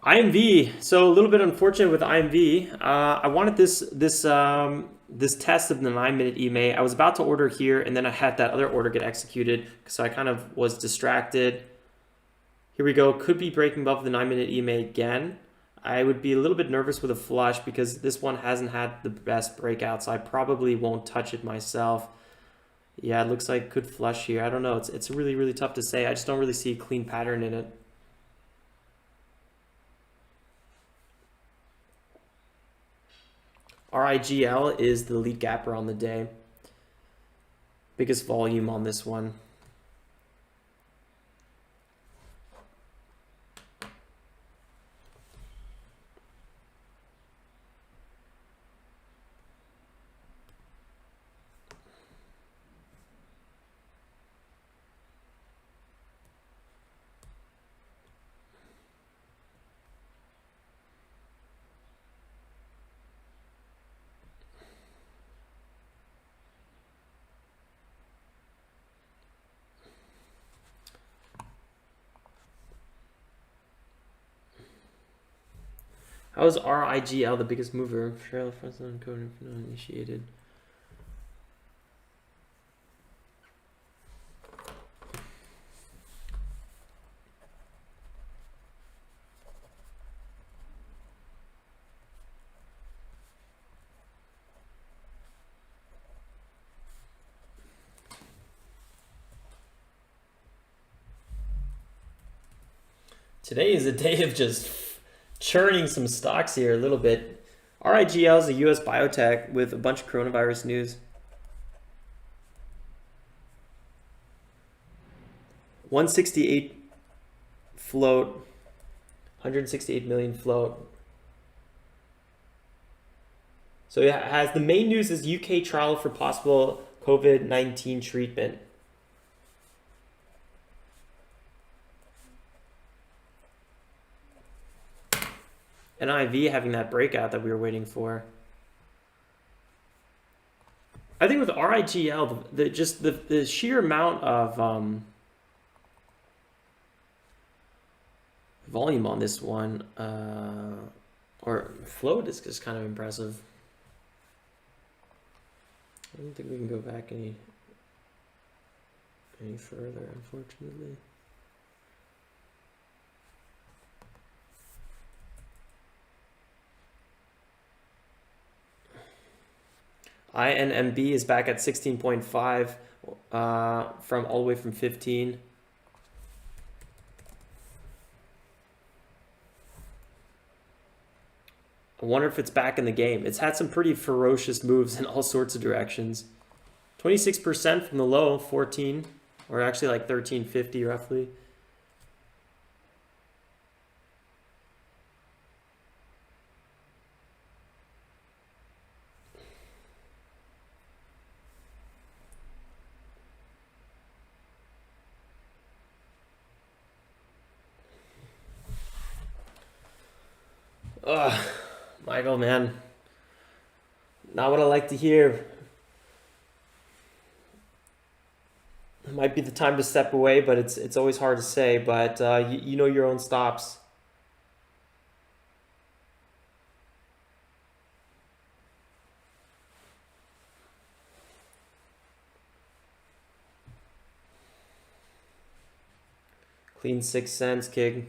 IMV, so a little bit unfortunate with IMV. I wanted this test of the 9-minute EMA. I was about to order here, and then I had that other order get executed, so I kind of was distracted. Here we go. Could be breaking above the 9-minute EMA again. I would be a little bit nervous with a flush because this one hasn't had the best breakout, so I probably won't touch it myself. Yeah, it looks like could flush here. I don't know. It's really, really tough to say. I just don't really see a clean pattern in it. RIGL is the lead gapper on the day. Biggest volume on this one. How is RIGL the biggest mover? Cheryl Fresno code initiated. Today is a day of just churning some stocks here a little bit. RIGL is a US biotech with a bunch of coronavirus news. 168 float, 168 million float. So it has the main news is UK trial for possible COVID-19 treatment. NIV having that breakout that we were waiting for. I think with RIGL, the sheer amount of volume on this one, or float, is just kind of impressive. I don't think we can go back any further, unfortunately. INMB is back at 16.5 from all the way from 15. I wonder if it's back in the game. It's had some pretty ferocious moves in all sorts of directions. 26% from the low, 14, or actually like 1350 roughly. Ugh, Michael, man. Not what I like to hear. It might be the time to step away, but it's always hard to say. But you know your own stops. Clean 6 cents, Kig.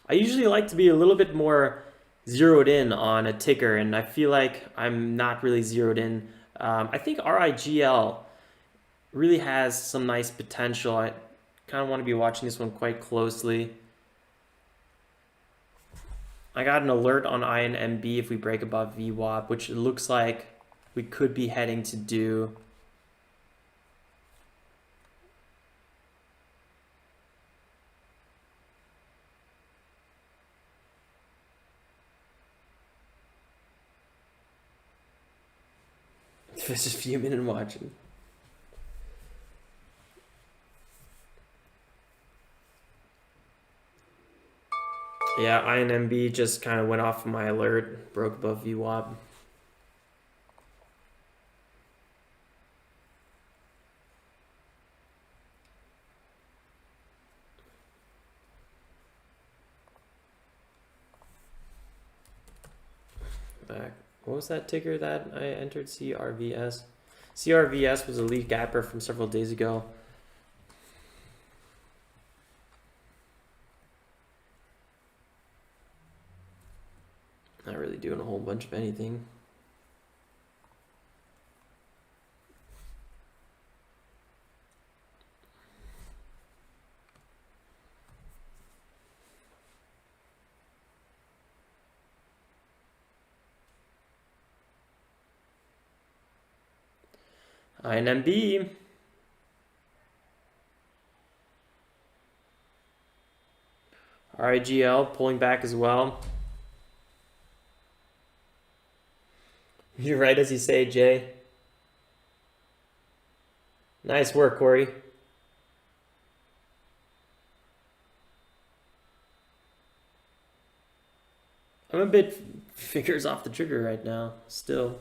I usually like to be a little bit more zeroed in on a ticker, and I feel like I'm not really zeroed in. I think RIGL really has some nice potential. I kind of want to be watching this one quite closely. I got an alert on INMB if we break above VWAP, which it looks like we could be heading to do. Just fuming and watching. Yeah, INMB just kind of went off of my alert, broke above VWAP. Back. What was that ticker that I entered? CRVS. CRVS was a lead gapper from several days ago. Not really doing a whole bunch of anything. INMB. RIGL pulling back as well. You're right as you say, Jay. Nice work, Corey. I'm a bit fingers off the trigger right now, still.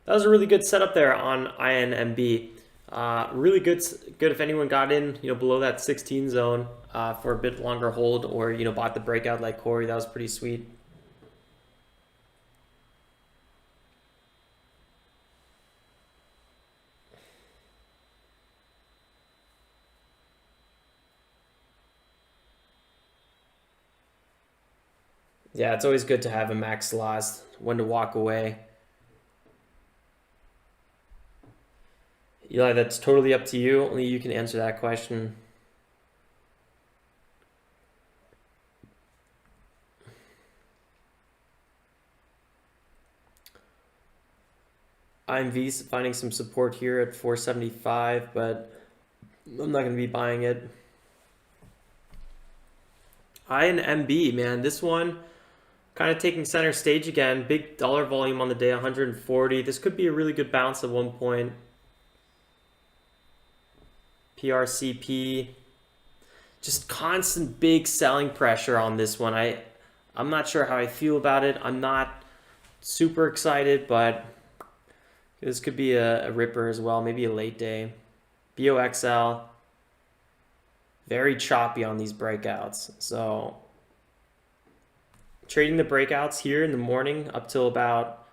That was a really good setup there on INMB. Really good if anyone got in, below that 16 zone for a bit longer hold, or bought the breakout like Corey. That was pretty sweet. Yeah, it's always good to have a max loss, when to walk away. Eli, that's totally up to you. Only you can answer that question. IMV's finding some support here at 475, but I'm not going to be buying it. INMB, man, this one kind of taking center stage again. Big dollar volume on the day, 140. This could be a really good bounce at one point. PRCP, just constant big selling pressure on this one. I'm not sure how I feel about it. I'm not super excited, but this could be a ripper as well, maybe a late day. BOXL, very choppy on these breakouts. So trading the breakouts here in the morning up till about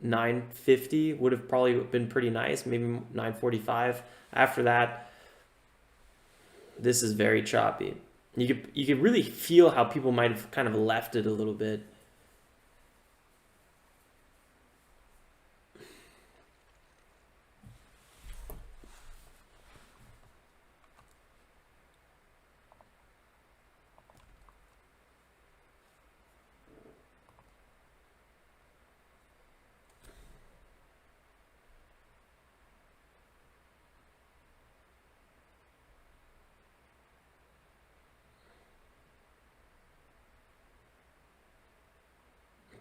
9:50 would have probably been pretty nice, maybe 9:45. After that, this is very choppy. You could really feel how people might have kind of left it a little bit.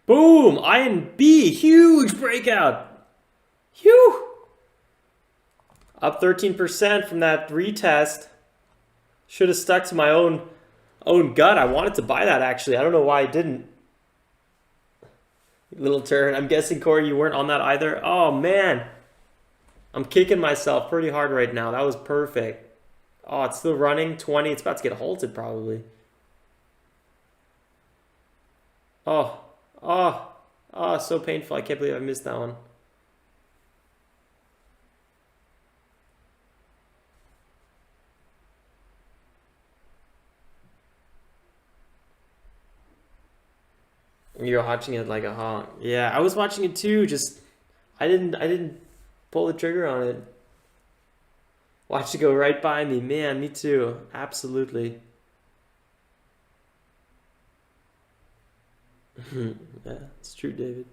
Boom! INB, huge breakout. Phew! Up 13% from that retest. Should have stuck to my own gut. I wanted to buy that, actually. I don't know why I didn't. Little turn. I'm guessing, Corey, you weren't on that either. Oh, man. I'm kicking myself pretty hard right now. That was perfect. Oh, it's still running. 20. It's about to get halted, probably. Oh. Oh, so painful. I can't believe I missed that one. You're watching it like a hawk. Yeah, I was watching it too. Just I didn't pull the trigger on it. Watch it go right by me. Man, me too. Absolutely. Yeah, it's true, David.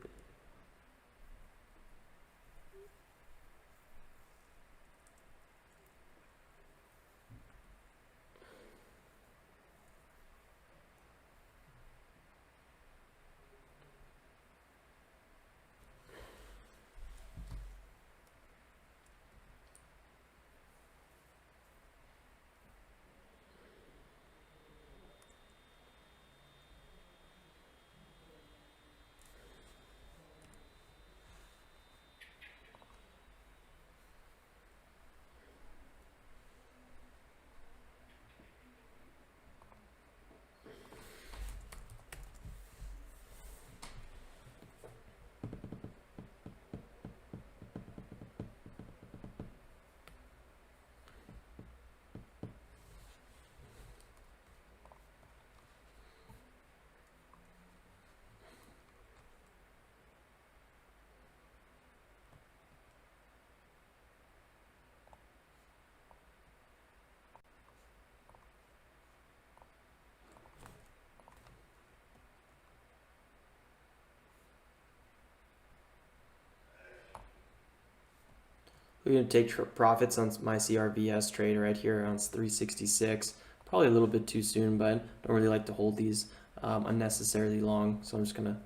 We're going to take profits on my CRVS trade right here around 366. Probably a little bit too soon, but don't really like to hold these unnecessarily long. So I'm just going to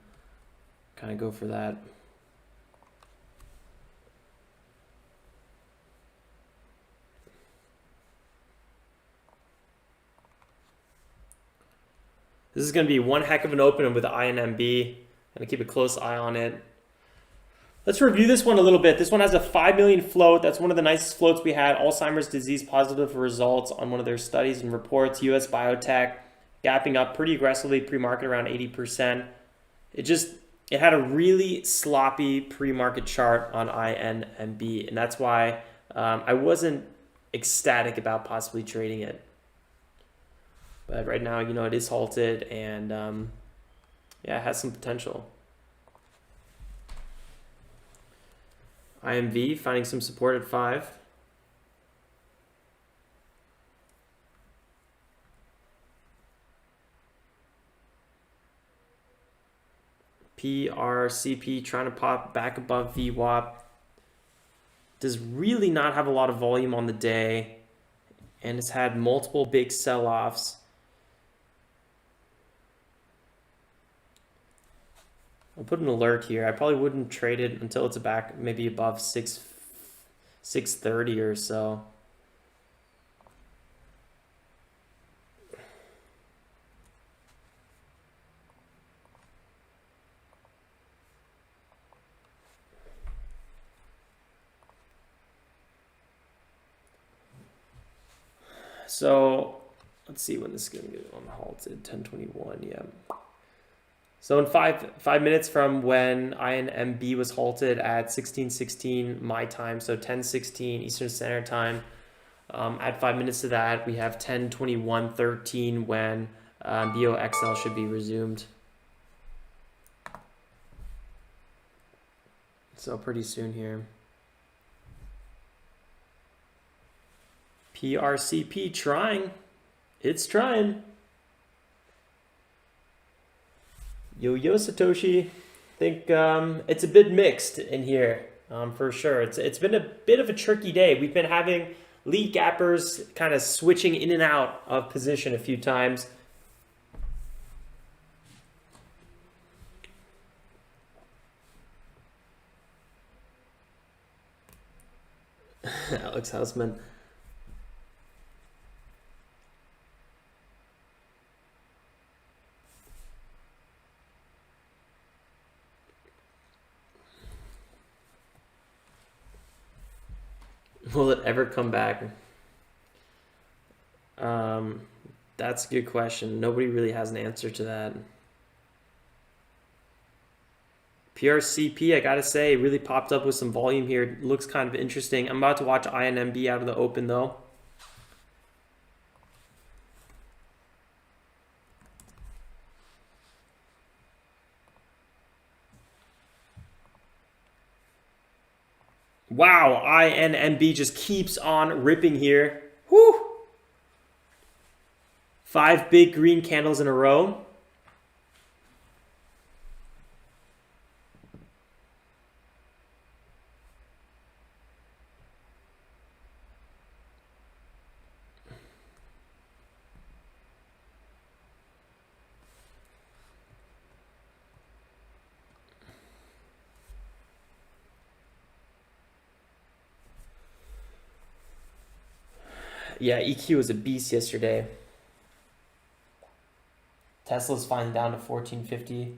kind of go for that. This is going to be one heck of an open with the INMB. Going to keep a close eye on it. Let's review this one a little bit. This one has a 5 million float. That's one of the nicest floats we had. Alzheimer's disease positive results on one of their studies and reports. US biotech gapping up pretty aggressively pre-market around 80%. It had a really sloppy pre-market chart on INMB, and that's why I wasn't ecstatic about possibly trading it. But right now, it is halted, and yeah, it has some potential. IMV finding some support at 5. PRCP trying to pop back above VWAP. Does really not have a lot of volume on the day, and it's had multiple big sell-offs. I'll put an alert here. I probably wouldn't trade it until it's back maybe above 630 or so. So let's see when this is going to get on halted. 10:21, yeah. So in five minutes from when INMB was halted at 16:16 my time, so 10:16 Eastern Standard Time. Add 5 minutes to that, we have 10:21:13 when BOXL should be resumed. So pretty soon here. PRCP trying. It's trying. Yo Satoshi, I think it's a bit mixed in here for sure. It's been a bit of a tricky day. We've been having lead gappers kind of switching in and out of position a few times. Alex Hausman. Will it ever come back? That's a good question. Nobody really has an answer to that. PRCP, I gotta say, really popped up with some volume here. It looks kind of interesting. I'm about to watch INMB out of the open though. Wow, INMB just keeps on ripping here. Whew. 5 big green candles in a row. Yeah, EQ was a beast yesterday. Tesla's finally down to 1450.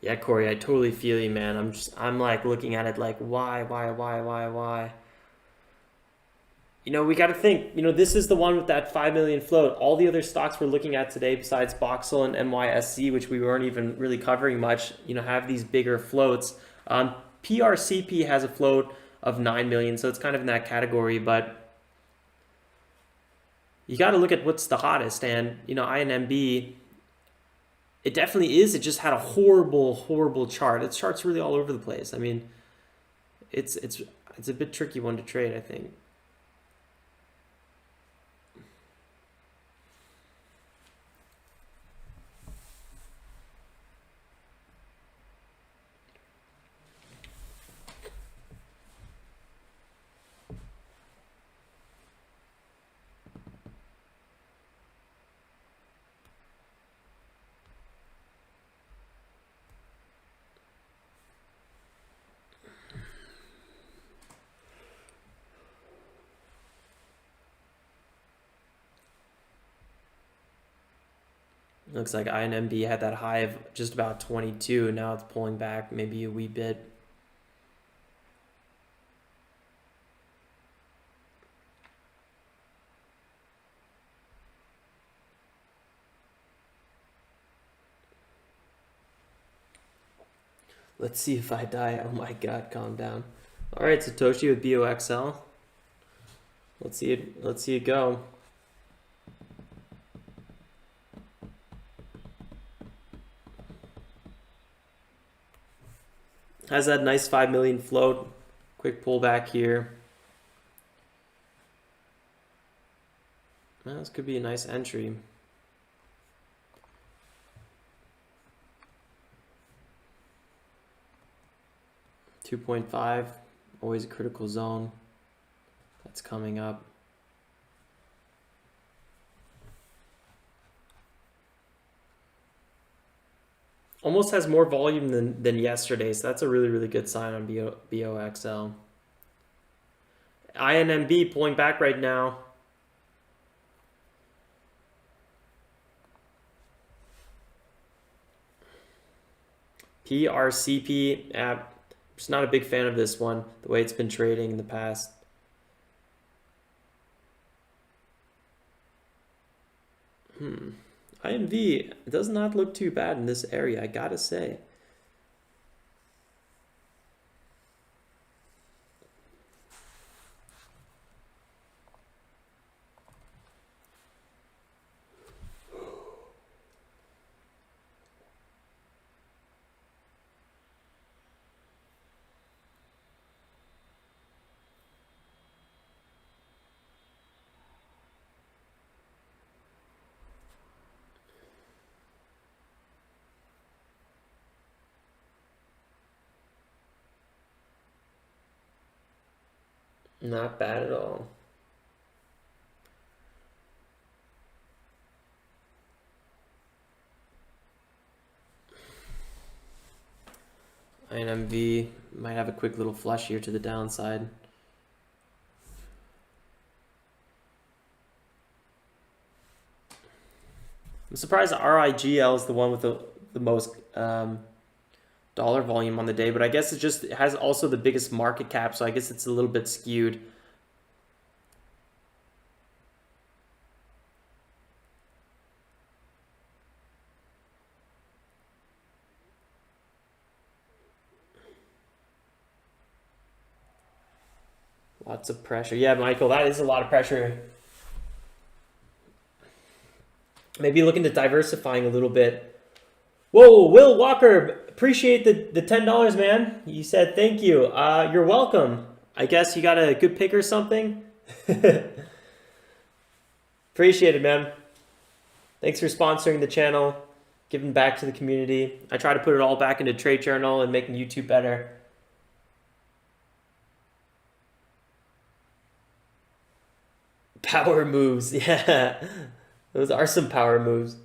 Yeah, Corey, I totally feel you, man. I'm like looking at it like, why? We got to think, this is the one with that 5 million float. All the other stocks we're looking at today, besides Boxel and NYSC, which we weren't even really covering much, have these bigger floats. PRCP has a float of 9 million, so it's kind of in that category, but you got to look at what's the hottest. And, INMB, it definitely is. It just had a horrible chart. Its chart's really all over the place. I mean, it's a bit tricky one to trade, I think. Looks like INMB had that high of just about 22, and now it's pulling back maybe a wee bit. Let's see if I die. Oh my god, calm down. All right, Satoshi with BOXL. Let's see it go. Has that nice 5 million float. Quick pullback here. Well, this could be a nice entry. $2.5, always a critical zone. That's coming up. Almost has more volume than yesterday, so that's a really good sign on BOXL. INMB pulling back right now. PRCP, just not a big fan of this one, the way it's been trading in the past. IMV does not look too bad in this area, I gotta say. Not bad at all. INMV might have a quick little flush here to the downside. I'm surprised RIGL is the one with the most dollar volume on the day, but I guess it has also the biggest market cap, so I guess it's a little bit skewed. Lots of pressure. Yeah, Michael, that is a lot of pressure. Maybe looking to diversifying a little bit. Whoa, Will Walker, appreciate the $10, man. You said thank you. You're welcome. I guess you got a good pick or something. Appreciate it, man. Thanks for sponsoring the channel, giving back to the community. I try to put it all back into Trade Journal and making YouTube better. Power moves, yeah. Those are some power moves.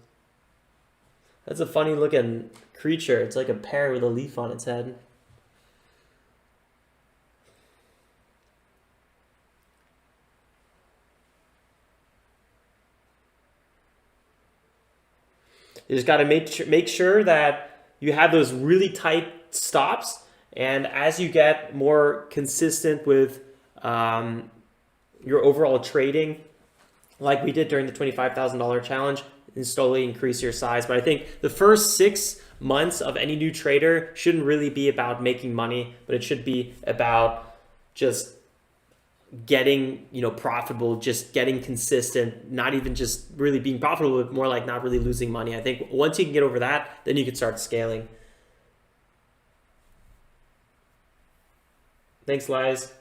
That's a funny looking creature. It's like a pear with a leaf on its head. You just got to make sure that you have those really tight stops, and as you get more consistent with your overall trading, like we did during the $25,000 challenge, and slowly increase your size. But I think the first 6 months of any new trader shouldn't really be about making money, but it should be about just getting, profitable, just getting consistent, not even just really being profitable, but more like not really losing money. I think once you can get over that, then you can start scaling. Thanks, Lies.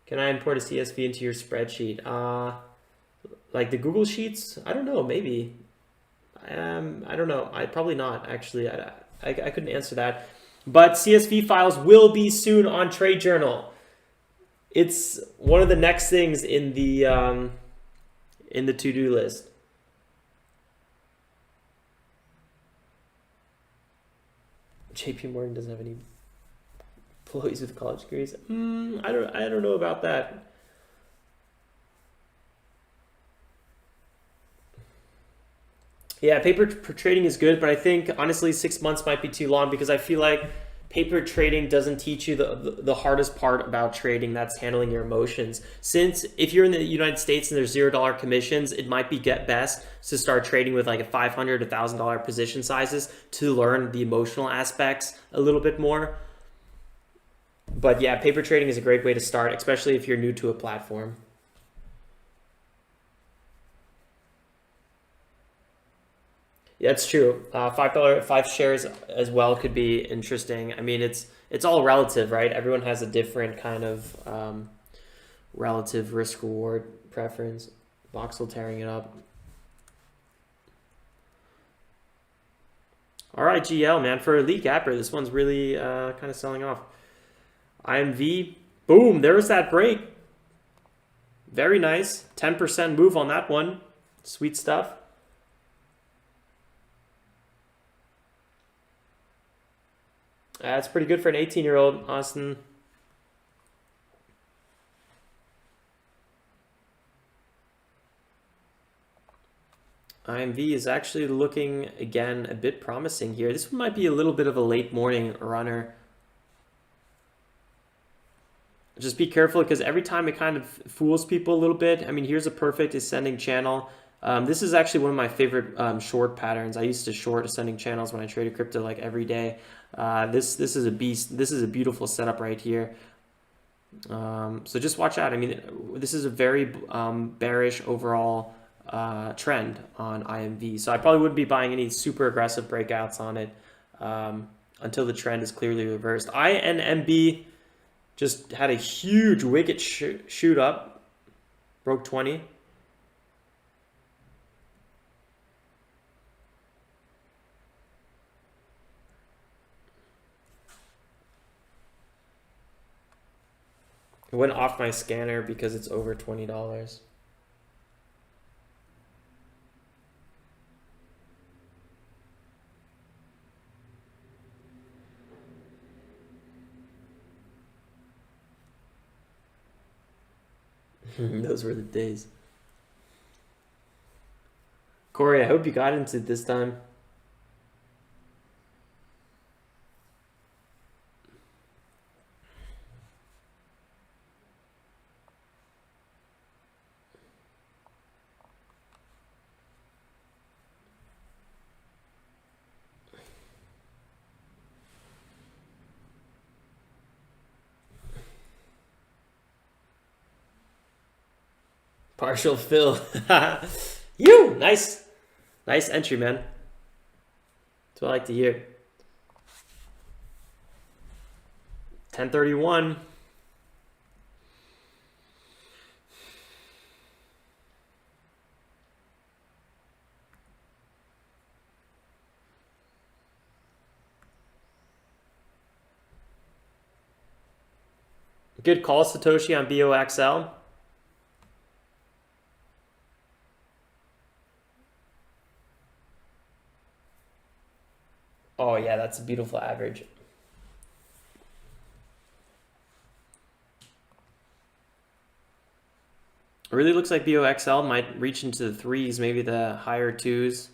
Can I import a CSV into your spreadsheet? Like the Google Sheets? I don't know, maybe. I don't know. Probably not, actually. I couldn't answer that. But CSV files will be soon on Trade Journal. It's one of the next things in the to-do list. JP Morgan doesn't have any employees with college degrees. I don't know about that. Yeah, paper trading is good, but I think honestly 6 months might be too long, because I feel like paper trading doesn't teach you the hardest part about trading. That's handling your emotions. Since if you're in the United States and there's $0 commissions, it might be best to start trading with like a $500, $1,000 position sizes to learn the emotional aspects a little bit more. But yeah, paper trading is a great way to start, especially if you're new to a platform. Yeah, it's true. $5 5 shares as well could be interesting. I mean, it's all relative, right? Everyone has a different kind of relative risk reward preference. Voxel tearing it up. All right, GL, man, for Elite Gapper, this one's really kind of selling off. IMV, boom, there was that break. Very nice. 10% move on that one. Sweet stuff. That's pretty good for an 18-year-old, Austin. IMV is actually looking, again, a bit promising here. This one might be a little bit of a late morning runner. Just be careful, because every time it kind of fools people a little bit. I mean, here's a perfect ascending channel. This is actually one of my favorite short patterns. I used to short ascending channels when I traded crypto like every day. This is a beast. This is a beautiful setup right here. So just watch out. I mean, this is a very bearish overall trend on IMV. So I probably wouldn't be buying any super aggressive breakouts on it until the trend is clearly reversed. INMB just had a huge wicked shoot up, broke 20. It went off my scanner because it's over $20. Those were the days. Corey, I hope you got into it this time. Partial fill. You nice. Nice entry, man. That's what I like to hear. 1031. Good call, Satoshi, on BOXL. Oh yeah, that's a beautiful average. It really looks like BOXL might reach into the threes, maybe the higher twos.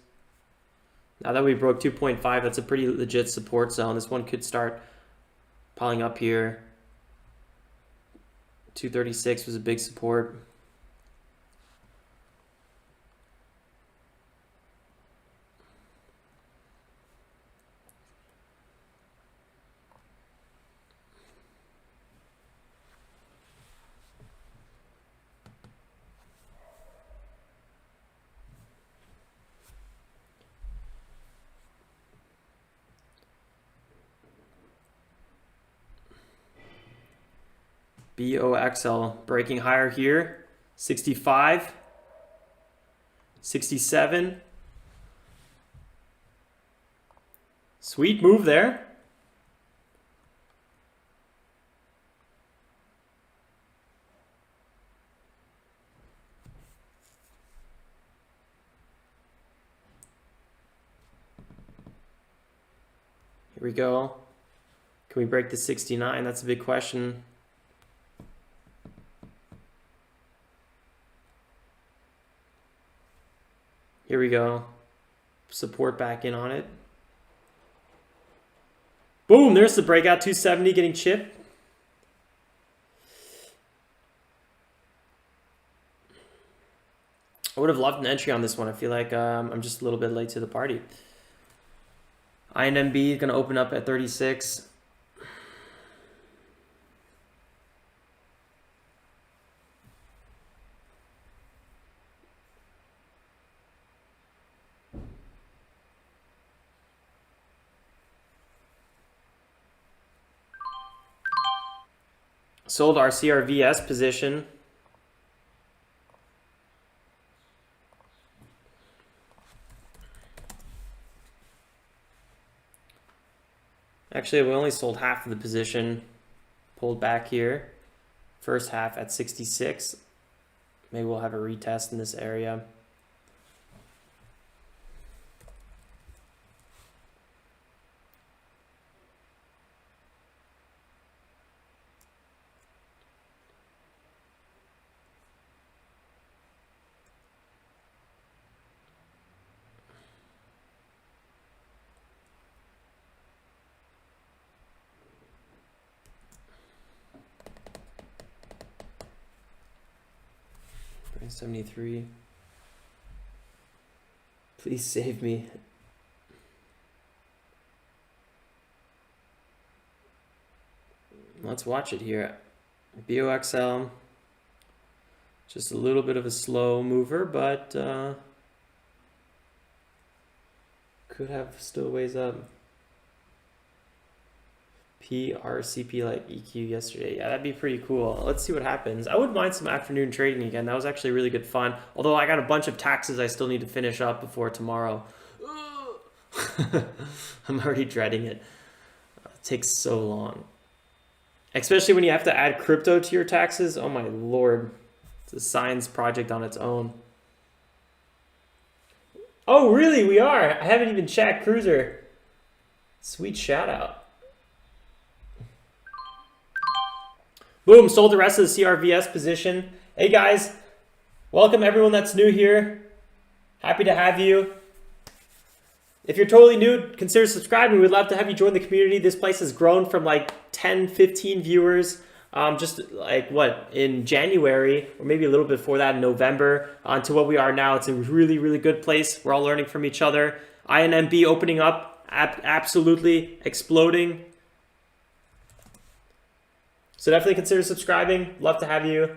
Now that we broke 2.5, that's a pretty legit support zone. This one could start piling up here. 236 was a big support. BOXL breaking higher here. 65, 67. Sweet move there. Here we go. Can we break the 69? That's a big question. Here we go. Support back in on it. Boom, there's the breakout. 270 getting chipped. I would have loved an entry on this one. I feel like I'm just a little bit late to the party. INMB is going to open up at 36. Sold our CRVS position. Actually, we only sold half of the position. Pulled back here. First half at 66. Maybe we'll have a retest in this area. $73. Please save me. Let's watch it here. BOXL, just a little bit of a slow mover, but could have still ways up. PRCP like EQ yesterday. Yeah, that'd be pretty cool. Let's see what happens. I wouldn't mind some afternoon trading again. That was actually really good fun. Although I got a bunch of taxes I still need to finish up before tomorrow. I'm already dreading it. It takes so long. Especially when you have to add crypto to your taxes. Oh my lord. It's a science project on its own. Oh really? We are? I haven't even checked. Cruiser. Sweet shout out. Boom, sold the rest of the CRVS position. Hey guys, welcome everyone that's new here. Happy to have you. If you're totally new, consider subscribing. We'd love to have you join the community. This place has grown from like 10, 15 viewers just like what, in January, or maybe a little bit before that in November, to what we are now. It's a really, really good place. We're all learning from each other. INMB opening up, absolutely exploding. So definitely consider subscribing. Love to have you.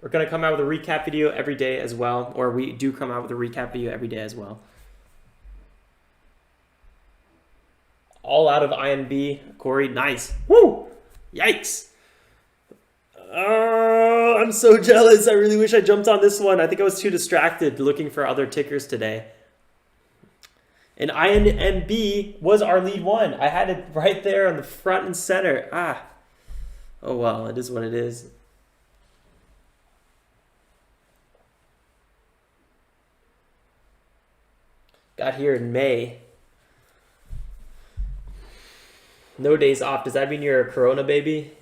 We're going to come out with a recap video every day as well, or we do come out with a recap video every day as well. All out of INB, Corey, nice. Woo! Yikes. I'm so jealous. I really wish I jumped on this one. I think I was too distracted looking for other tickers today. And INMB was our lead one. I had it right there on the front and center. Oh well, it is what it is. Got here in May. No days off. Does that mean you're a Corona baby?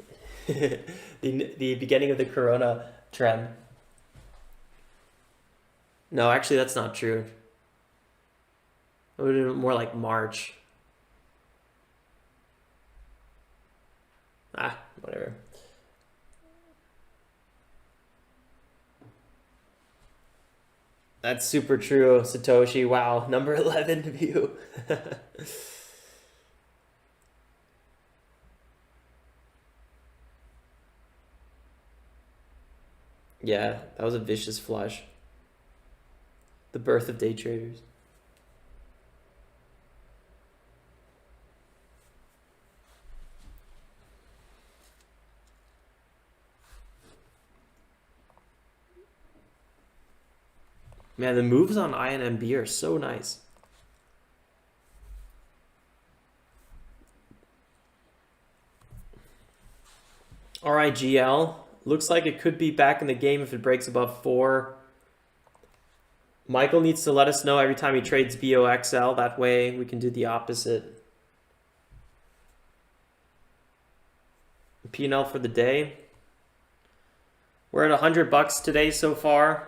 the beginning of the Corona trend. No, actually that's not true. It would have been more like March. Whatever. That's super true, Satoshi. Wow, number 11 view. Yeah, that was a vicious flush. The birth of day traders. Man, the moves on INMB are so nice. RIGL looks like it could be back in the game if it breaks above 4. Michael needs to let us know every time he trades BOXL. That way we can do the opposite. P&L for the day. We're at $100 today so far.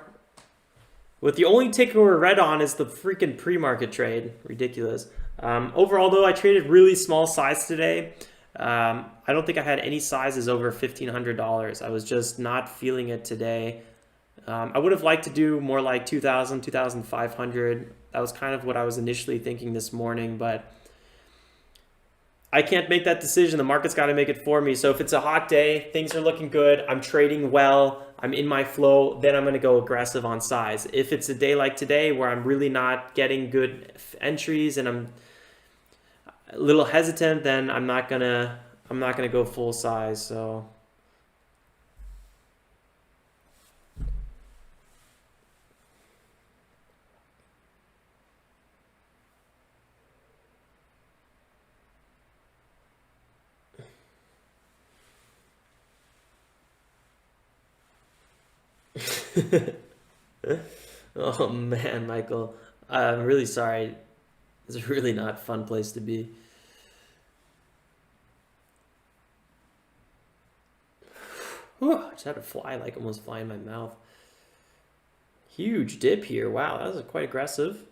With the only ticker we're red on is the freaking pre-market trade. Ridiculous. Overall, though, I traded really small size today. I don't think I had any sizes over $1,500. I was just not feeling it today. I would have liked to do more like 2,000, 2,500. That was kind of what I was initially thinking this morning, but I can't make that decision. The market's got to make it for me. So if it's a hot day, things are looking good, I'm trading well, I'm in my flow, then I'm going to go aggressive on size. If it's a day like today where I'm really not getting good entries and I'm a little hesitant, then I'm not gonna go full size. So oh man, Michael, I'm really sorry. It's a really not a fun place to be. Whew, I just had a fly like almost fly in my mouth. Huge dip here. Wow, that was quite aggressive.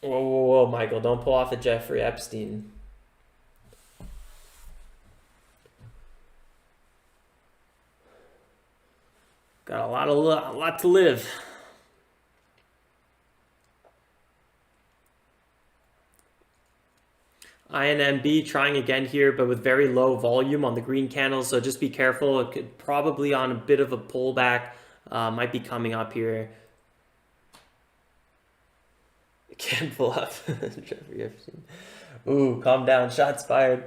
Whoa, whoa, whoa, Michael, don't pull off the Jeffrey Epstein. Got a lot to live. INMB trying again here, but with very low volume on the green candles, so just be careful. It could probably on a bit of a pullback, might be coming up here. Can't pull up. Jeffrey Epstein. Ooh, calm down. Shots fired.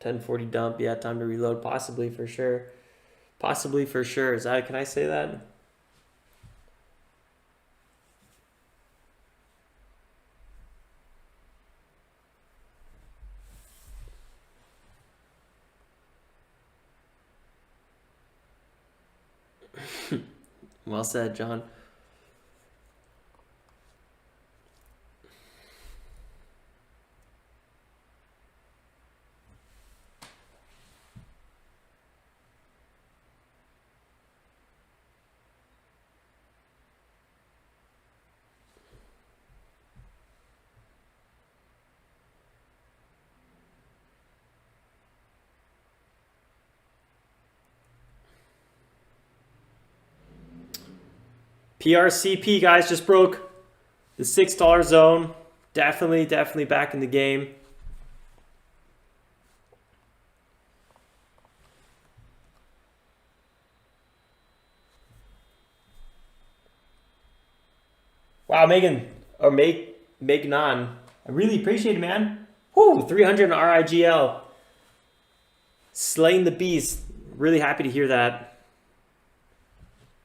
$10.40 dump. Yeah, time to reload. Possibly for sure. Possibly for sure. Is that? Can I say that? Well said, John. PRCP, guys, just broke the $6 zone. Definitely back in the game. Wow, Megan, or Megnan, I really appreciate it, man. Whoo, 300 on RIGL. Slaying the beast. Really happy to hear that.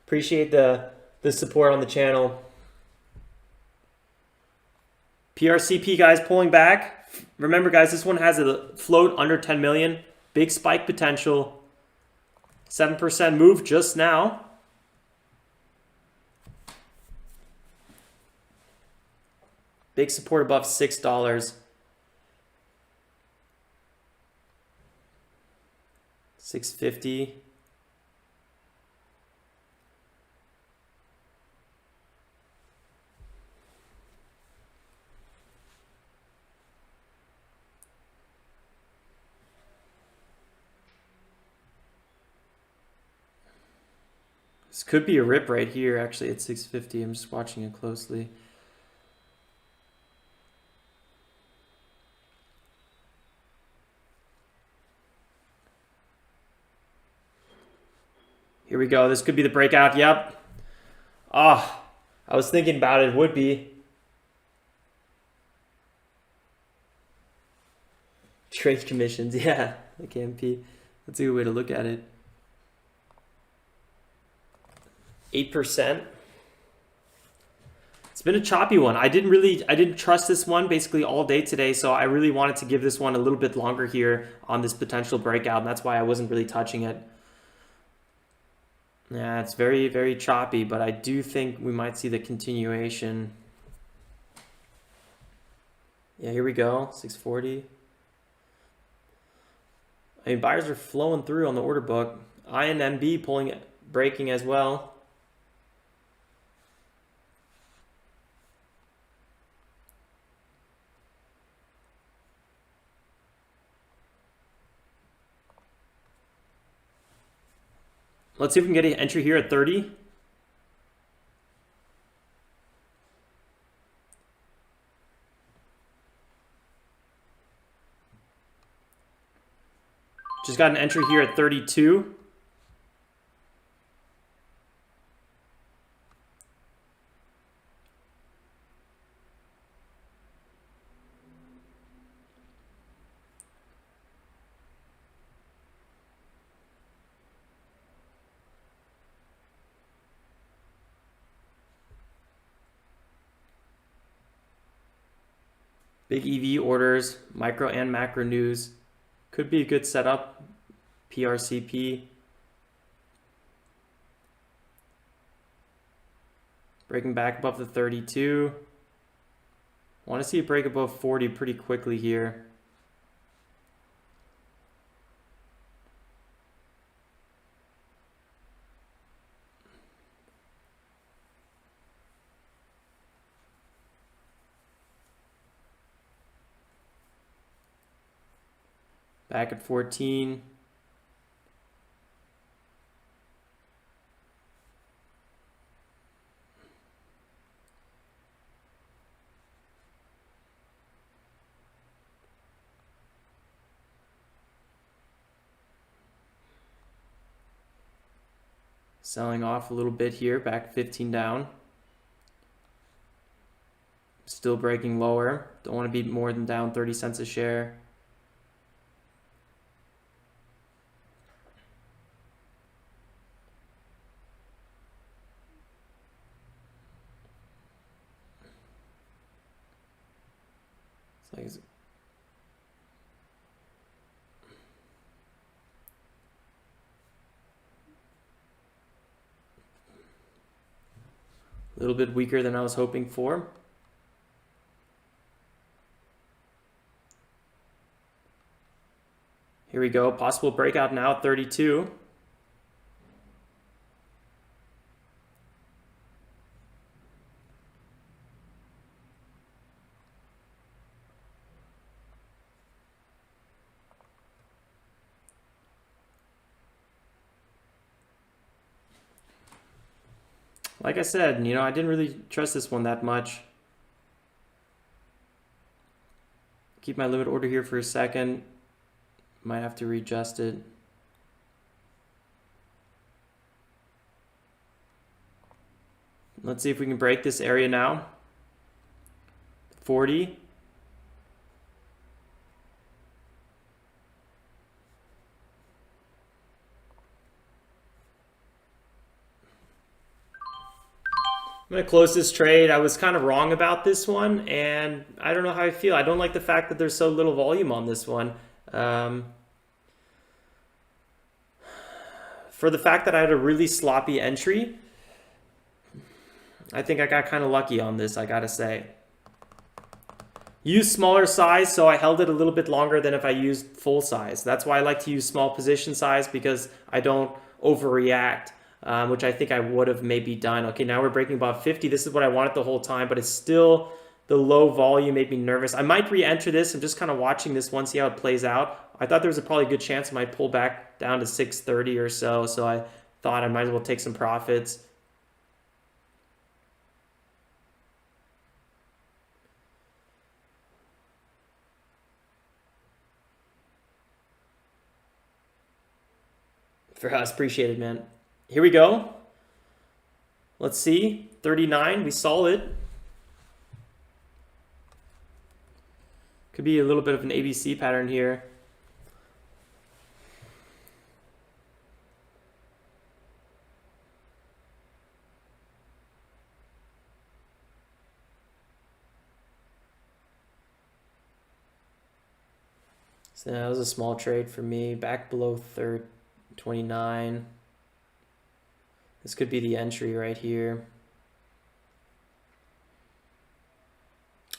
Appreciate the support on the channel. PRCP, guys, pulling back. Remember, guys, this one has a float under 10 million. Big spike potential. 7% move just now. Big support above $6. 650. This could be a rip right here, actually, at 650. I'm just watching it closely. Here we go. This could be the breakout. Yep. Ah, I was thinking about it. It would be. Trade commissions. Yeah, the KMP. That's a good way to look at it. 8%. It's been a choppy one. I didn't trust this one basically all day today, so I really wanted to give this one a little bit longer here on this potential breakout, and that's why I wasn't really touching it. Yeah, it's very choppy, but I do think we might see the continuation. Yeah, here we go, 640. I mean, buyers are flowing through on the order book. INMB breaking as well. Let's see if we can get an entry here at 30. Just got an entry here at 32. Big EV orders, micro and macro news. Could be a good setup. PRCP. Breaking back above the 32. Want to see it break above 40 pretty quickly here. Back at 14. Selling off a little bit here, back 15 down. Still breaking lower. Don't want to be more than down 30 cents a share. It's like a little bit weaker than I was hoping for. Here we go, possible breakout now at 32. like I said, you know, I didn't really trust this one that much. Keep my limit order here for a second. Might have to readjust it. Let's see if we can break this area now. 40. I'm going to close this trade. I was kind of wrong about this one, and I don't know how I feel. I don't like the fact that there's so little volume on this one. For the fact that I had a really sloppy entry, I think I got kind of lucky on this, I gotta say. Use smaller size, so I held it a little bit longer than if I used full size. That's why I like to use small position size, because I don't overreact, which I think I would have maybe done. Okay, now we're breaking above 50. This is what I wanted the whole time, but it's still, the low volume made me nervous. I might re-enter this. I'm just kind of watching this one, see how it plays out. I thought there was probably a good chance I might pull back down to 630 or so, so I thought I might as well take some profits. For us, appreciate it, man. Here we go. Let's see, 39, we saw it. Could be a little bit of an ABC pattern here. So that was a small trade for me, back below 29. This could be the entry right here.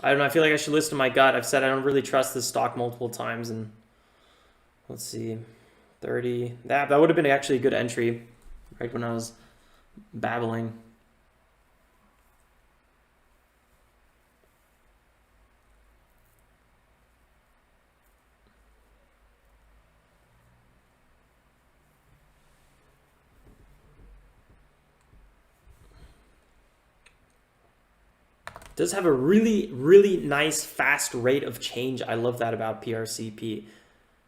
I don't know, I feel like I should listen to my gut. I've said I don't really trust this stock multiple times, and let's see, 30. That would have been actually a good entry right when I was babbling. Does have a really, really nice fast rate of change. I love that about PRCP.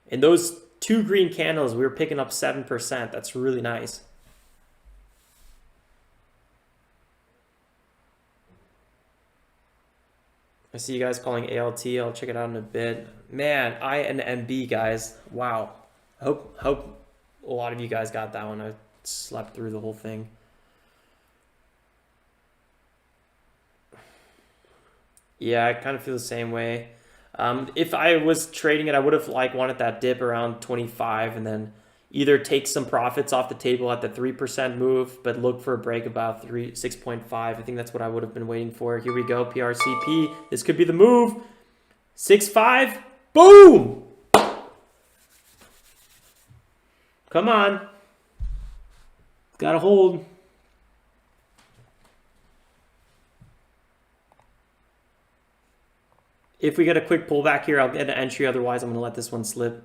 In those two green candles, we were picking up 7%. That's really nice. I see you guys calling ALT. I'll check it out in a bit. Man, INMB, guys. Wow. I hope a lot of you guys got that one. I slept through the whole thing. Yeah, I kind of feel the same way. If I was trading it, I would have wanted that dip around 25 and then either take some profits off the table at the 3% move, but look for a break about 6.5. I think that's what I would have been waiting for. Here we go, PRCP. This could be the move. 6.5. Boom! Come on. Got to hold. If we get a quick pullback here, I'll get an entry. Otherwise, I'm going to let this one slip.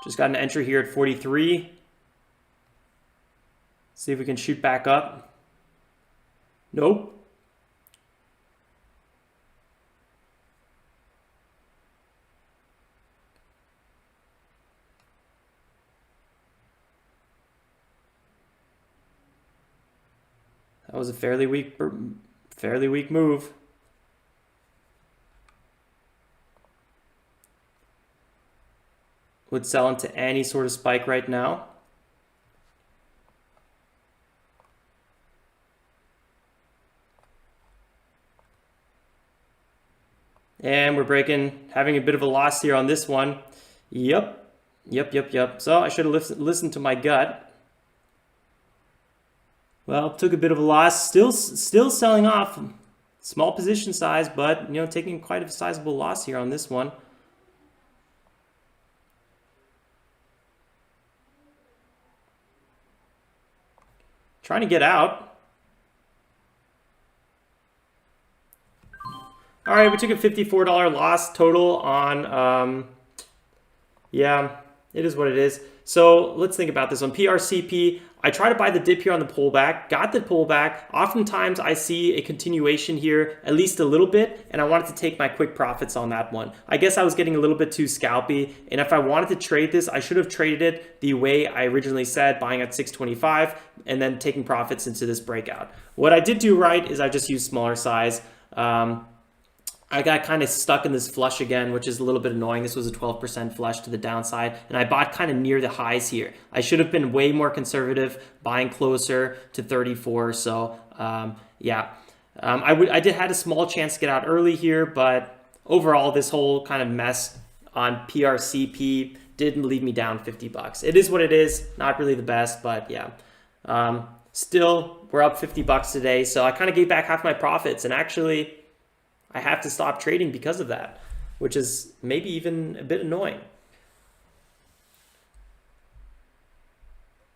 Just got an entry here at 43. See if we can shoot back up. Nope. That was a fairly weak move. Would sell into any sort of spike right now. And we're having a bit of a loss here on this one. Yep. So I should have listened to my gut. Well, took a bit of a loss. Still selling off. Small position size, but taking quite a sizable loss here on this one. Trying to get out. All right, we took a $54 loss total on, yeah, it is what it is. So let's think about this on PRCP. I try to buy the dip here on the pullback, got the pullback. Oftentimes I see a continuation here, at least a little bit, and I wanted to take my quick profits on that one. I guess I was getting a little bit too scalpy, and if I wanted to trade this, I should have traded it the way I originally said, buying at 625 and then taking profits into this breakout. What I did do right is I just used smaller size. I got kind of stuck in this flush again, which is a little bit annoying. This was a 12% flush to the downside, and I bought kind of near the highs here. I should have been way more conservative, buying closer to 34. So yeah, I did had a small chance to get out early here, but overall, this whole kind of mess on PRCP didn't leave me down 50 bucks. It is what it is. Not really the best, but yeah. Still, we're up 50 bucks today, so I kind of gave back half my profits, and actually, I have to stop trading because of that, which is maybe even a bit annoying.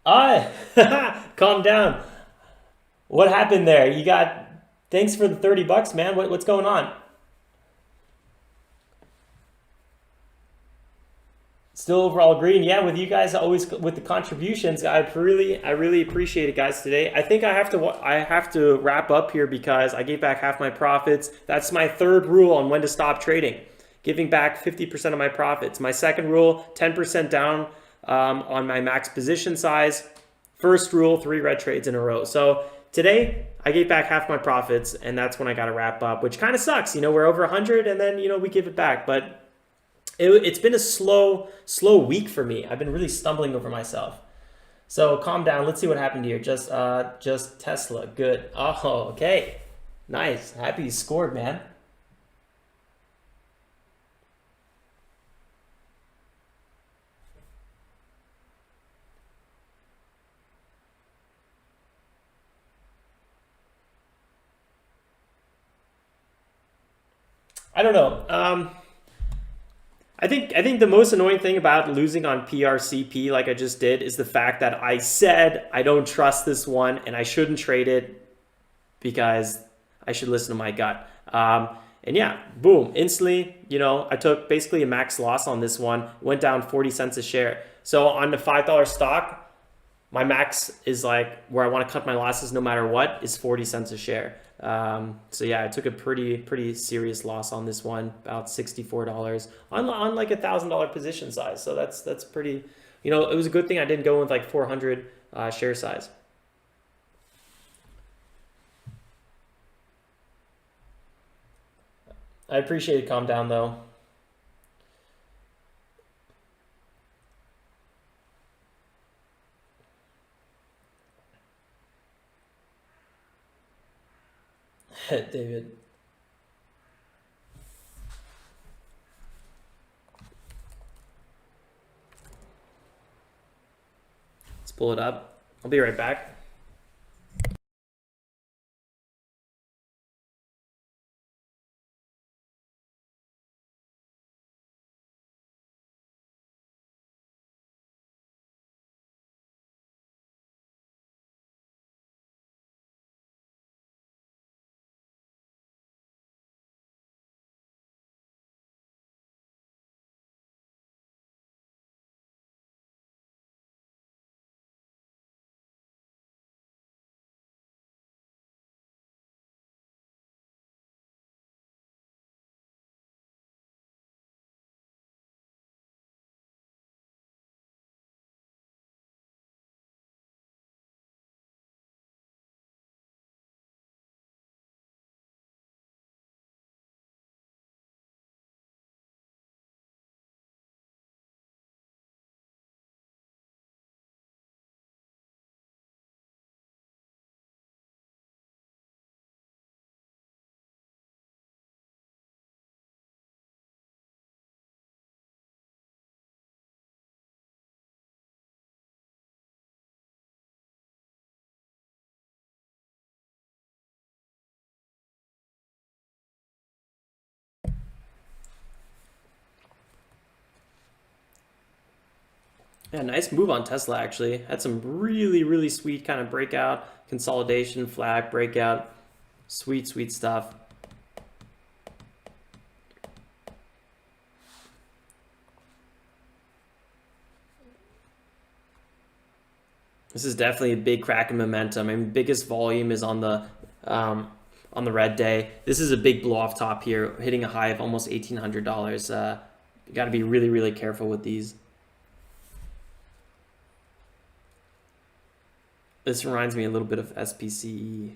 Calm down. What happened there? You got, thanks for the 30 bucks, man. What's going on? Still overall green. Yeah, with you guys always with the contributions. I really appreciate it, guys, today. I think I have to wrap up here because I gave back half my profits. That's my third rule on when to stop trading. Giving back 50% of my profits. My second rule, 10% down on my max position size. First rule, 3 red trades in a row. So today I gave back half my profits, and that's when I got to wrap up, which kind of sucks. You know, we're over 100 and then, you know, we give it back, but it's been a slow week for me. I've been really stumbling over myself. So calm down. Let's see what happened here. Just Tesla. Good. Oh, okay. Nice. Happy you scored, man. I don't know. I think the most annoying thing about losing on PRCP like I just did is the fact that I said I don't trust this one and I shouldn't trade it because I should listen to my gut. And yeah, boom, instantly, you know, I took basically a max loss on this one, went down 40 cents a share. So on the $5 stock, my max is like where I want to cut my losses no matter what is 40 cents a share. So yeah, I took a pretty serious loss on this one, about $64 on like $1,000 position size. So that's pretty, you know, it was a good thing I didn't go with like 400 share size. I appreciate it. Calm down though. David. Let's pull it up. I'll be right back. Yeah, nice move on Tesla actually. Had some really sweet kind of breakout, consolidation, flag breakout. Sweet stuff. This is definitely a big crack in momentum. I mean, biggest volume is on the red day. This is a big blow off top here, hitting a high of almost $1,800. You got to be really, really careful with these. This reminds me a little bit of SPCE.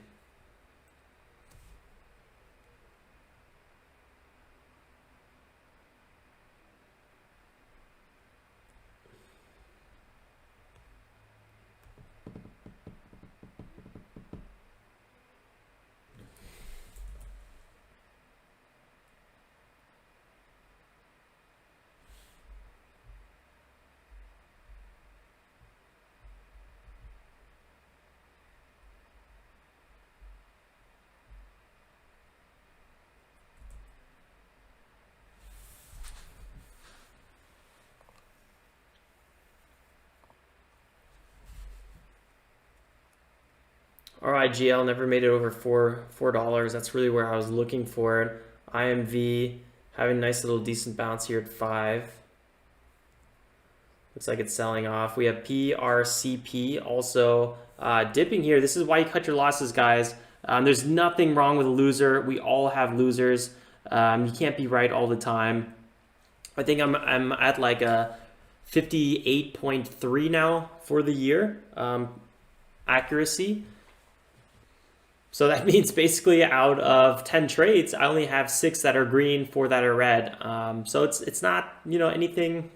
RIGL never made it over $4. That's really where I was looking for it. IMV having a nice little decent bounce here at 5. Looks like it's selling off. We have PRCP also dipping here. This is why you cut your losses, guys. There's nothing wrong with a loser. We all have losers. You can't be right all the time. I think I'm at like a 58.3 now for the year accuracy. So that means basically out of 10 trades, I only have 6 that are green, 4 that are red. So it's not, you know, anything,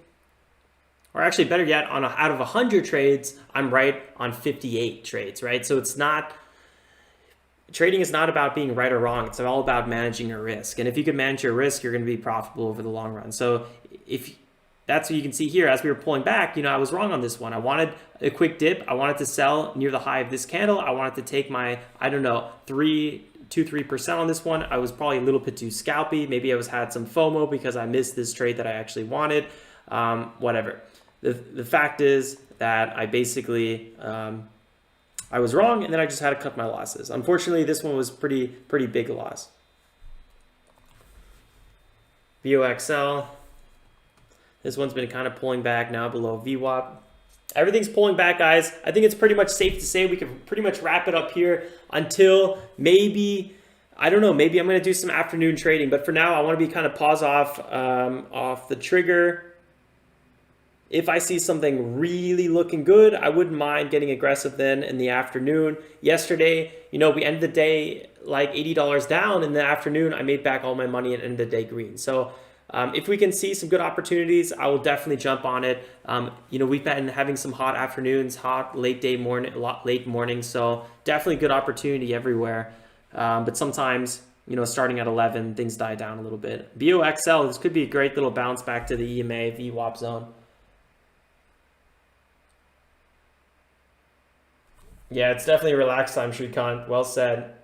or actually better yet, out of 100 trades, I'm right on 58 trades, right? So it's not, trading is not about being right or wrong. It's all about managing your risk. And if you can manage your risk, you're going to be profitable over the long run. So if that's what you can see here as we were pulling back, you know, I was wrong on this one. I wanted a quick dip. I wanted to sell near the high of this candle. I wanted to take my, I don't know, 3% on this one. I was probably a little bit too scalpy. Maybe I had some FOMO because I missed this trade that I actually wanted. Whatever. The fact is that I basically, I was wrong, and then I just had to cut my losses. Unfortunately, this one was pretty big loss. VOXL. This one's been kind of pulling back now below VWAP. Everything's pulling back, guys. I think it's pretty much safe to say we can pretty much wrap it up here until maybe, I don't know, maybe I'm going to do some afternoon trading. But for now, I want to be kind of pause off the trigger. If I see something really looking good, I wouldn't mind getting aggressive then in the afternoon. Yesterday, you know, we ended the day like $80 down. In the afternoon, I made back all my money and ended the day green. So if we can see some good opportunities, I will definitely jump on it. You know, we've been having some hot afternoons, hot late morning, so definitely good opportunity everywhere. But sometimes, you know, starting at 11, things die down a little bit. BOXL, this could be a great little bounce back to the EMA VWAP zone. Yeah, it's definitely a relaxed time, Shrikant. Well said.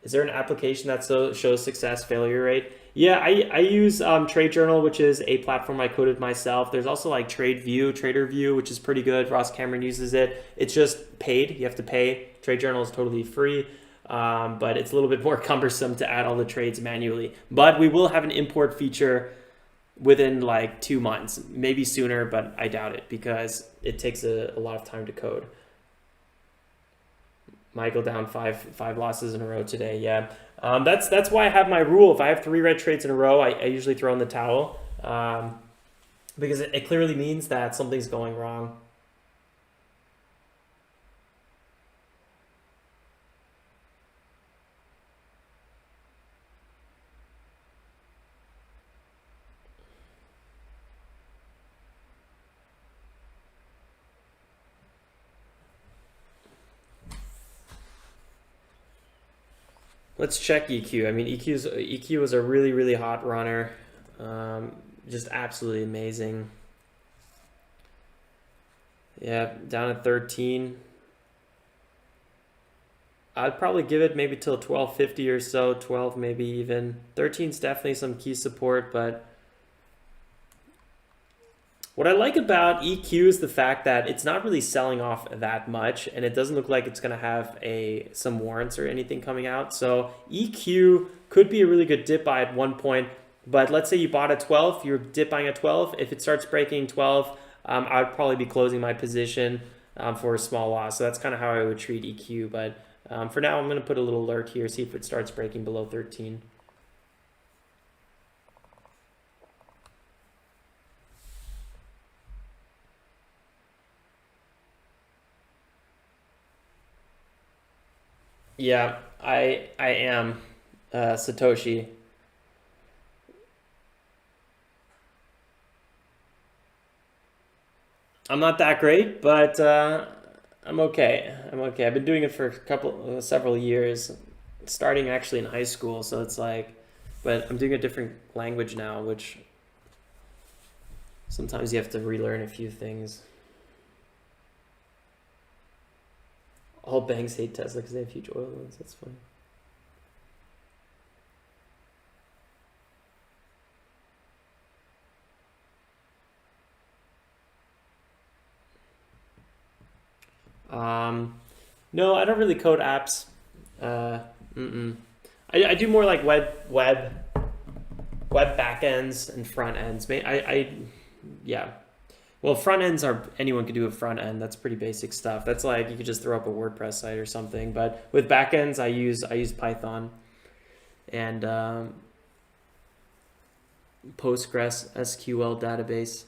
Is there an application that shows success failure rate? Yeah, I use Trade Journal, which is a platform I coded myself. There's also like Trader View, which is pretty good. Ross Cameron uses it. It's just paid. You have to pay. Trade Journal is totally free, but it's a little bit more cumbersome to add all the trades manually. But we will have an import feature within like 2 months, maybe sooner, but I doubt it because it takes a lot of time to code. Michael down five losses in a row today. Yeah, that's why I have my rule. If I have 3 red trades in a row, I usually throw in the towel because it clearly means that something's going wrong. Let's check EQ. I mean, EQ was a really hot runner. Just absolutely amazing. Yeah, down at 13. I'd probably give it maybe till 1250 or so, 12 maybe even. 13 is definitely some key support, but what I like about EQ is the fact that it's not really selling off that much, and it doesn't look like it's going to have some warrants or anything coming out. So EQ could be a really good dip buy at one point, but let's say you bought at 12, you're dip buying at 12. If it starts breaking 12, I would probably be closing my position for a small loss. So that's kind of how I would treat EQ. But for now, I'm going to put a little alert here, see if it starts breaking below 13. Yeah, I am Satoshi. I'm not that great, but I'm okay. I'm okay. I've been doing it for several years, starting actually in high school. So it's like, but I'm doing a different language now, which sometimes you have to relearn a few things. All banks hate Tesla because they have huge oil loans. That's funny. No, I don't really code apps. Uh, I do more like web backends and front ends. Yeah. Well, front ends are anyone could do a front end. That's pretty basic stuff. That's like you could just throw up a WordPress site or something. But with backends, I use Python and Postgres SQL database.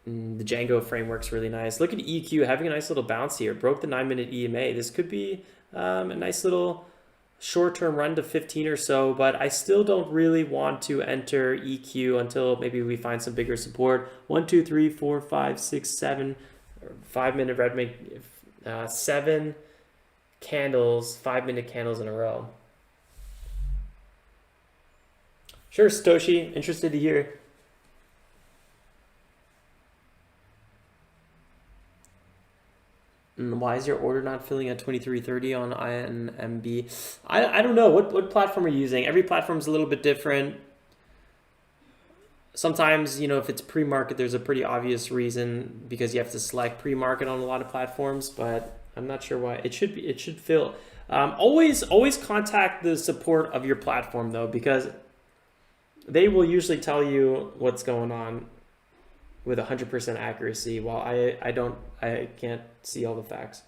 The Django framework's really nice. Look at EQ having a nice little bounce here. Broke the 9-minute EMA. This could be a nice little short-term run to 15 or so, but I still don't really want to enter EQ until maybe we find some bigger support. 1, 2, 3, 4, 5, 6, 7, 5-minute red, 7 candles, 5-minute candles in a row. Sure, Satoshi, interested to hear. Why is your order not filling at 23.30 on INMB? I don't know. What platform are you using? Every platform is a little bit different. Sometimes, if it's pre-market, there's a pretty obvious reason because you have to select pre-market on a lot of platforms, but I'm not sure why. It should fill. Always contact the support of your platform though, because they will usually tell you what's going on with 100% accuracy, while I can't see all the facts.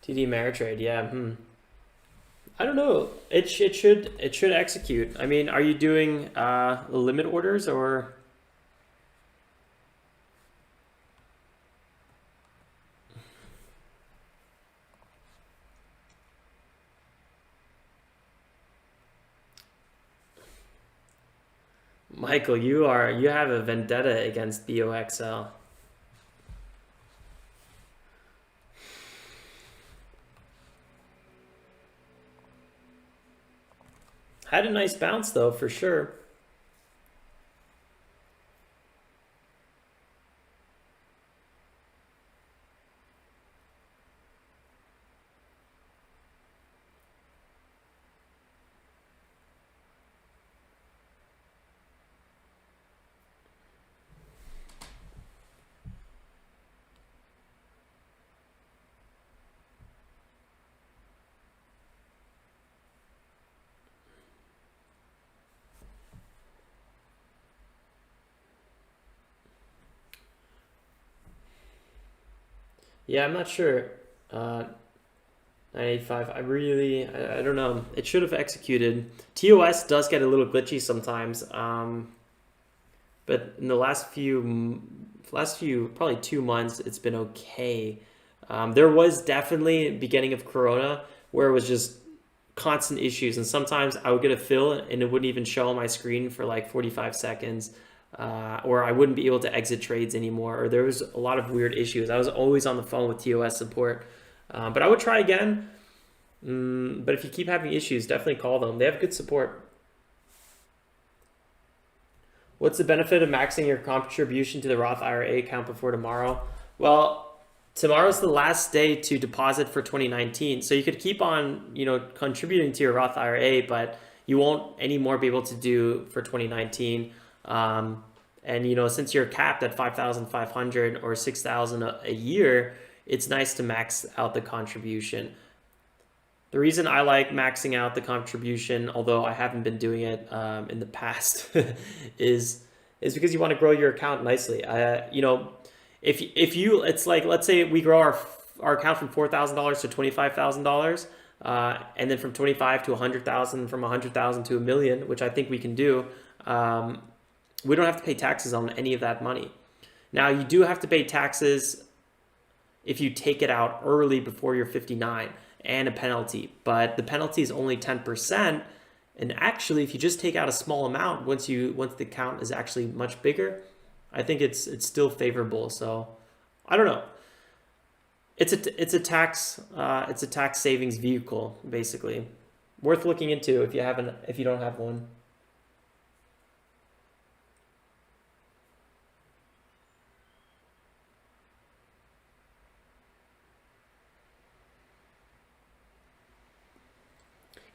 TD Ameritrade, yeah. I don't know. It should execute. I mean, are you doing limit orders or? Michael, you have a vendetta against BOXL. Had a nice bounce though, for sure. Yeah, I'm not sure. 985. I don't know. It should have executed. TOS does get a little glitchy sometimes. But in the last few, probably 2 months, it's been okay. There was definitely beginning of Corona where it was just constant issues, and sometimes I would get a fill and it wouldn't even show on my screen for like 45 seconds. Or I wouldn't be able to exit trades anymore, or there was a lot of weird issues. I was always on the phone with TOS support, but I would try again. But if you keep having issues, definitely call them. They have good support. What's the benefit of maxing your contribution to the Roth IRA account before tomorrow? Well, tomorrow's the last day to deposit for 2019, so you could keep on, contributing to your Roth IRA, but you won't anymore be able to do for 2019. And since you're capped at 5,500 or 6,000 a year, it's nice to max out the contribution. The reason I like maxing out the contribution, although I haven't been doing it in the past, is because you want to grow your account nicely. It's like, let's say we grow our account from $4,000 to $25,000, and then from 25 to 100,000, from 100,000 to a million, which I think we can do. We don't have to pay taxes on any of that money. Now, you do have to pay taxes if you take it out early before you're 59, and a penalty, but the penalty is only 10%. And actually, if you just take out a small amount, once the account is actually much bigger, I think it's still favorable. So I don't know. It's a tax savings vehicle, basically, worth looking into if you don't have one.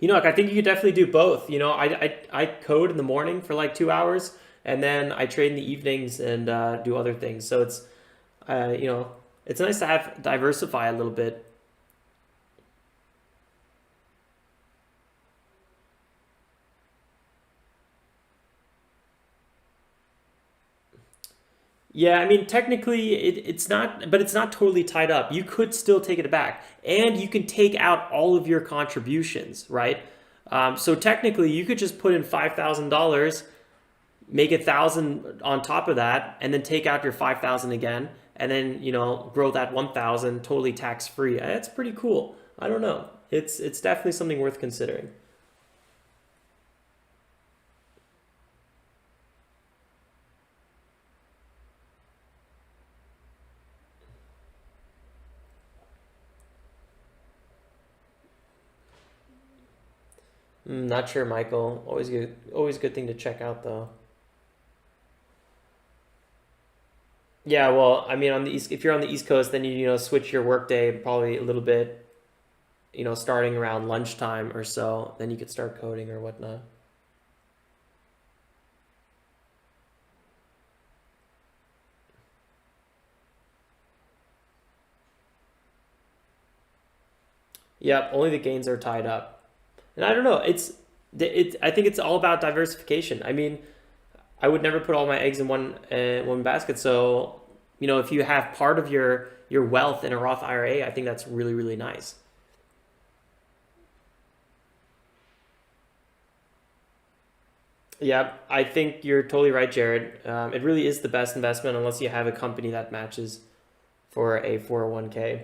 Like, I think you could definitely do both. I code in the morning for like 2 hours, and then I trade in the evenings and do other things. So it's nice to diversify a little bit. Yeah, I mean, technically it's not, but it's not totally tied up. You could still take it back, and you can take out all of your contributions, right? So technically, you could just put in $5,000, make 1,000 on top of that, and then take out your 5,000 again, and then grow that 1,000 totally tax free. That's pretty cool. I don't know. It's definitely something worth considering. Not sure, Michael. Always good thing to check out though. Yeah, well, I mean, if you're on the East Coast, then you switch your workday probably a little bit, starting around lunchtime or so. Then you could start coding or whatnot. Yep, only the gains are tied up. And I don't know. I think it's all about diversification. I mean, I would never put all my eggs in one basket. So, if you have part of your wealth in a Roth IRA, I think that's really, really nice. Yeah, I think you're totally right, Jared. It really is the best investment unless you have a company that matches for a 401k.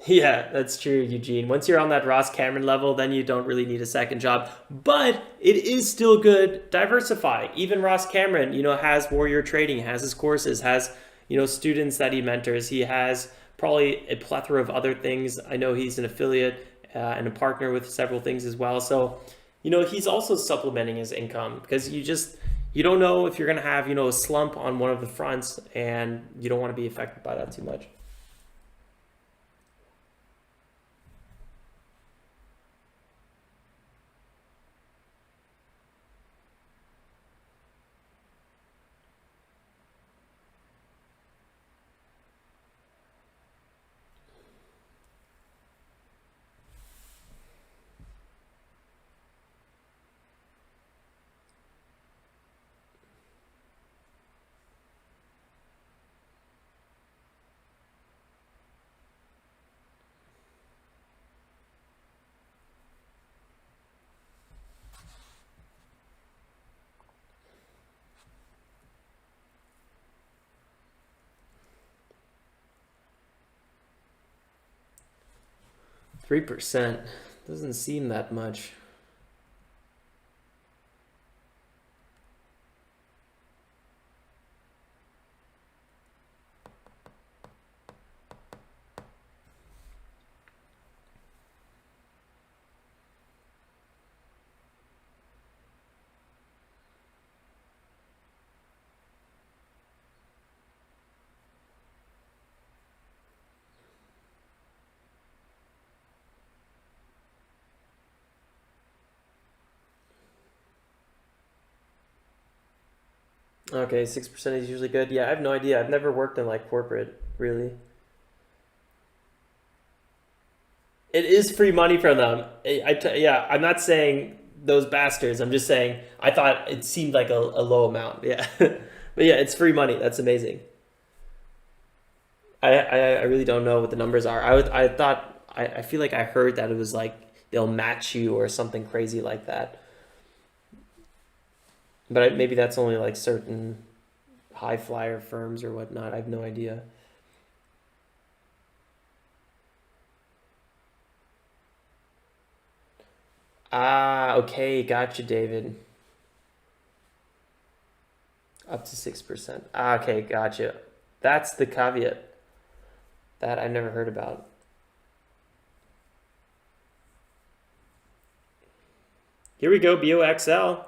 Yeah, that's true, Eugene. Once you're on that Ross Cameron level, then you don't really need a second job. But it is still good. Diversify. Even Ross Cameron, has warrior trading, has his courses, has, students that he mentors. He has probably a plethora of other things. I know he's an affiliate and a partner with several things as well. So, he's also supplementing his income because you don't know if you're going to have, a slump on one of the fronts, and you don't want to be affected by that too much. 3% doesn't seem that much. Okay, 6% is usually good. Yeah, I have no idea. I've never worked in like corporate, really. It is free money from them. Yeah, I'm not saying those bastards. I'm just saying I thought it seemed like a low amount. Yeah, but yeah, it's free money. That's amazing. I really don't know what the numbers are. I thought I feel like I heard that it was like they'll match you or something crazy like that. But maybe that's only like certain high flyer firms or whatnot. I have no idea. Ah, okay, gotcha, David. Up to 6%. Ah, okay, gotcha. That's the caveat that I never heard about. Here we go, BOXL.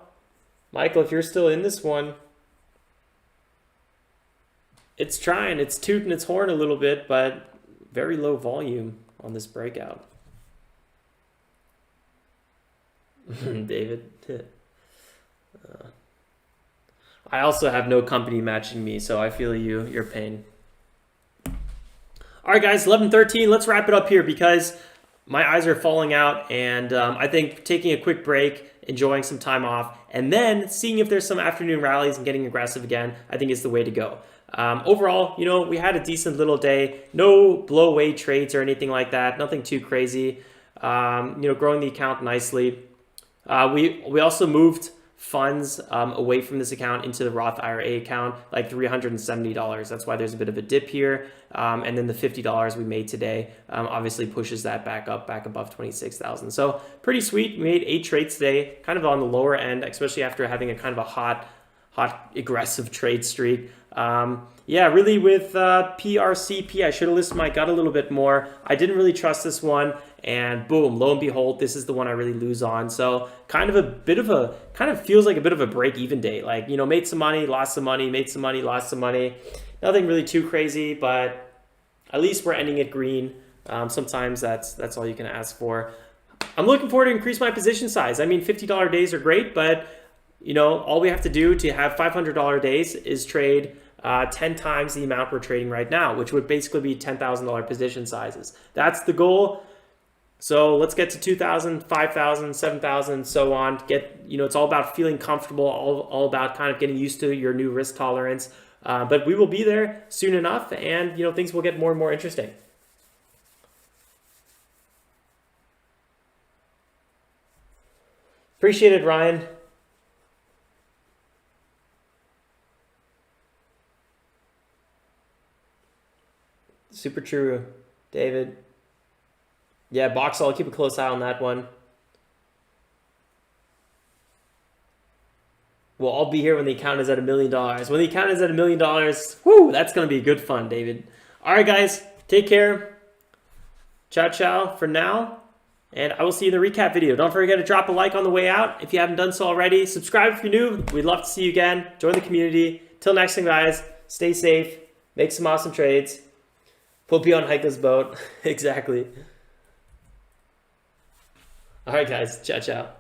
Michael, if you're still in this one, it's trying, it's tooting its horn a little bit, but very low volume on this breakout. David. I also have no company matching me, so I feel your pain. All right, guys, 11:13. Let's wrap it up here because my eyes are falling out, and I think taking a quick break, enjoying some time off, and then seeing if there's some afternoon rallies and getting aggressive again, I think is the way to go. Overall, we had a decent little day. No blow away trades or anything like that. Nothing too crazy. Growing the account nicely. We also moved funds away from this account into the Roth IRA account, like $370. That's why there's a bit of a dip here. And then the $50 we made today obviously pushes that back above 26,000. So pretty sweet. We made 8 trades today, kind of on the lower end, especially after having a kind of a hot aggressive trade streak. Yeah, really with PRCP, I should have listened to my gut a little bit more. I didn't really trust this one, and boom, lo and behold, this is the one I really lose on. So kind of feels like a bit of a break-even day. Like, made some money, lost some money, made some money, lost some money. Nothing really too crazy, but at least we're ending it green. Sometimes that's all you can ask for. I'm looking forward to increase my position size. I mean, $50 days are great, but all we have to do to have $500 days is trade 10 times the amount we're trading right now, which would basically be $10,000 position sizes. That's the goal. So let's get to 2,000, 5,000, 7,000, so on. It's all about feeling comfortable, all about kind of getting used to your new risk tolerance. But we will be there soon enough, and things will get more and more interesting. Appreciate it, Ryan. Super true, David. Yeah, Boxall, I'll keep a close eye on that one. Well, I'll be here when the account is at $1 million. When the account is at $1 million, whoo, that's going to be good fun, David. All right, guys, take care. Ciao, ciao for now. And I will see you in the recap video. Don't forget to drop a like on the way out if you haven't done so already. Subscribe if you're new. We'd love to see you again. Join the community. Till next time, guys, stay safe. Make some awesome trades. Put me on Heiko's boat. Exactly. All right, guys. Ciao, ciao.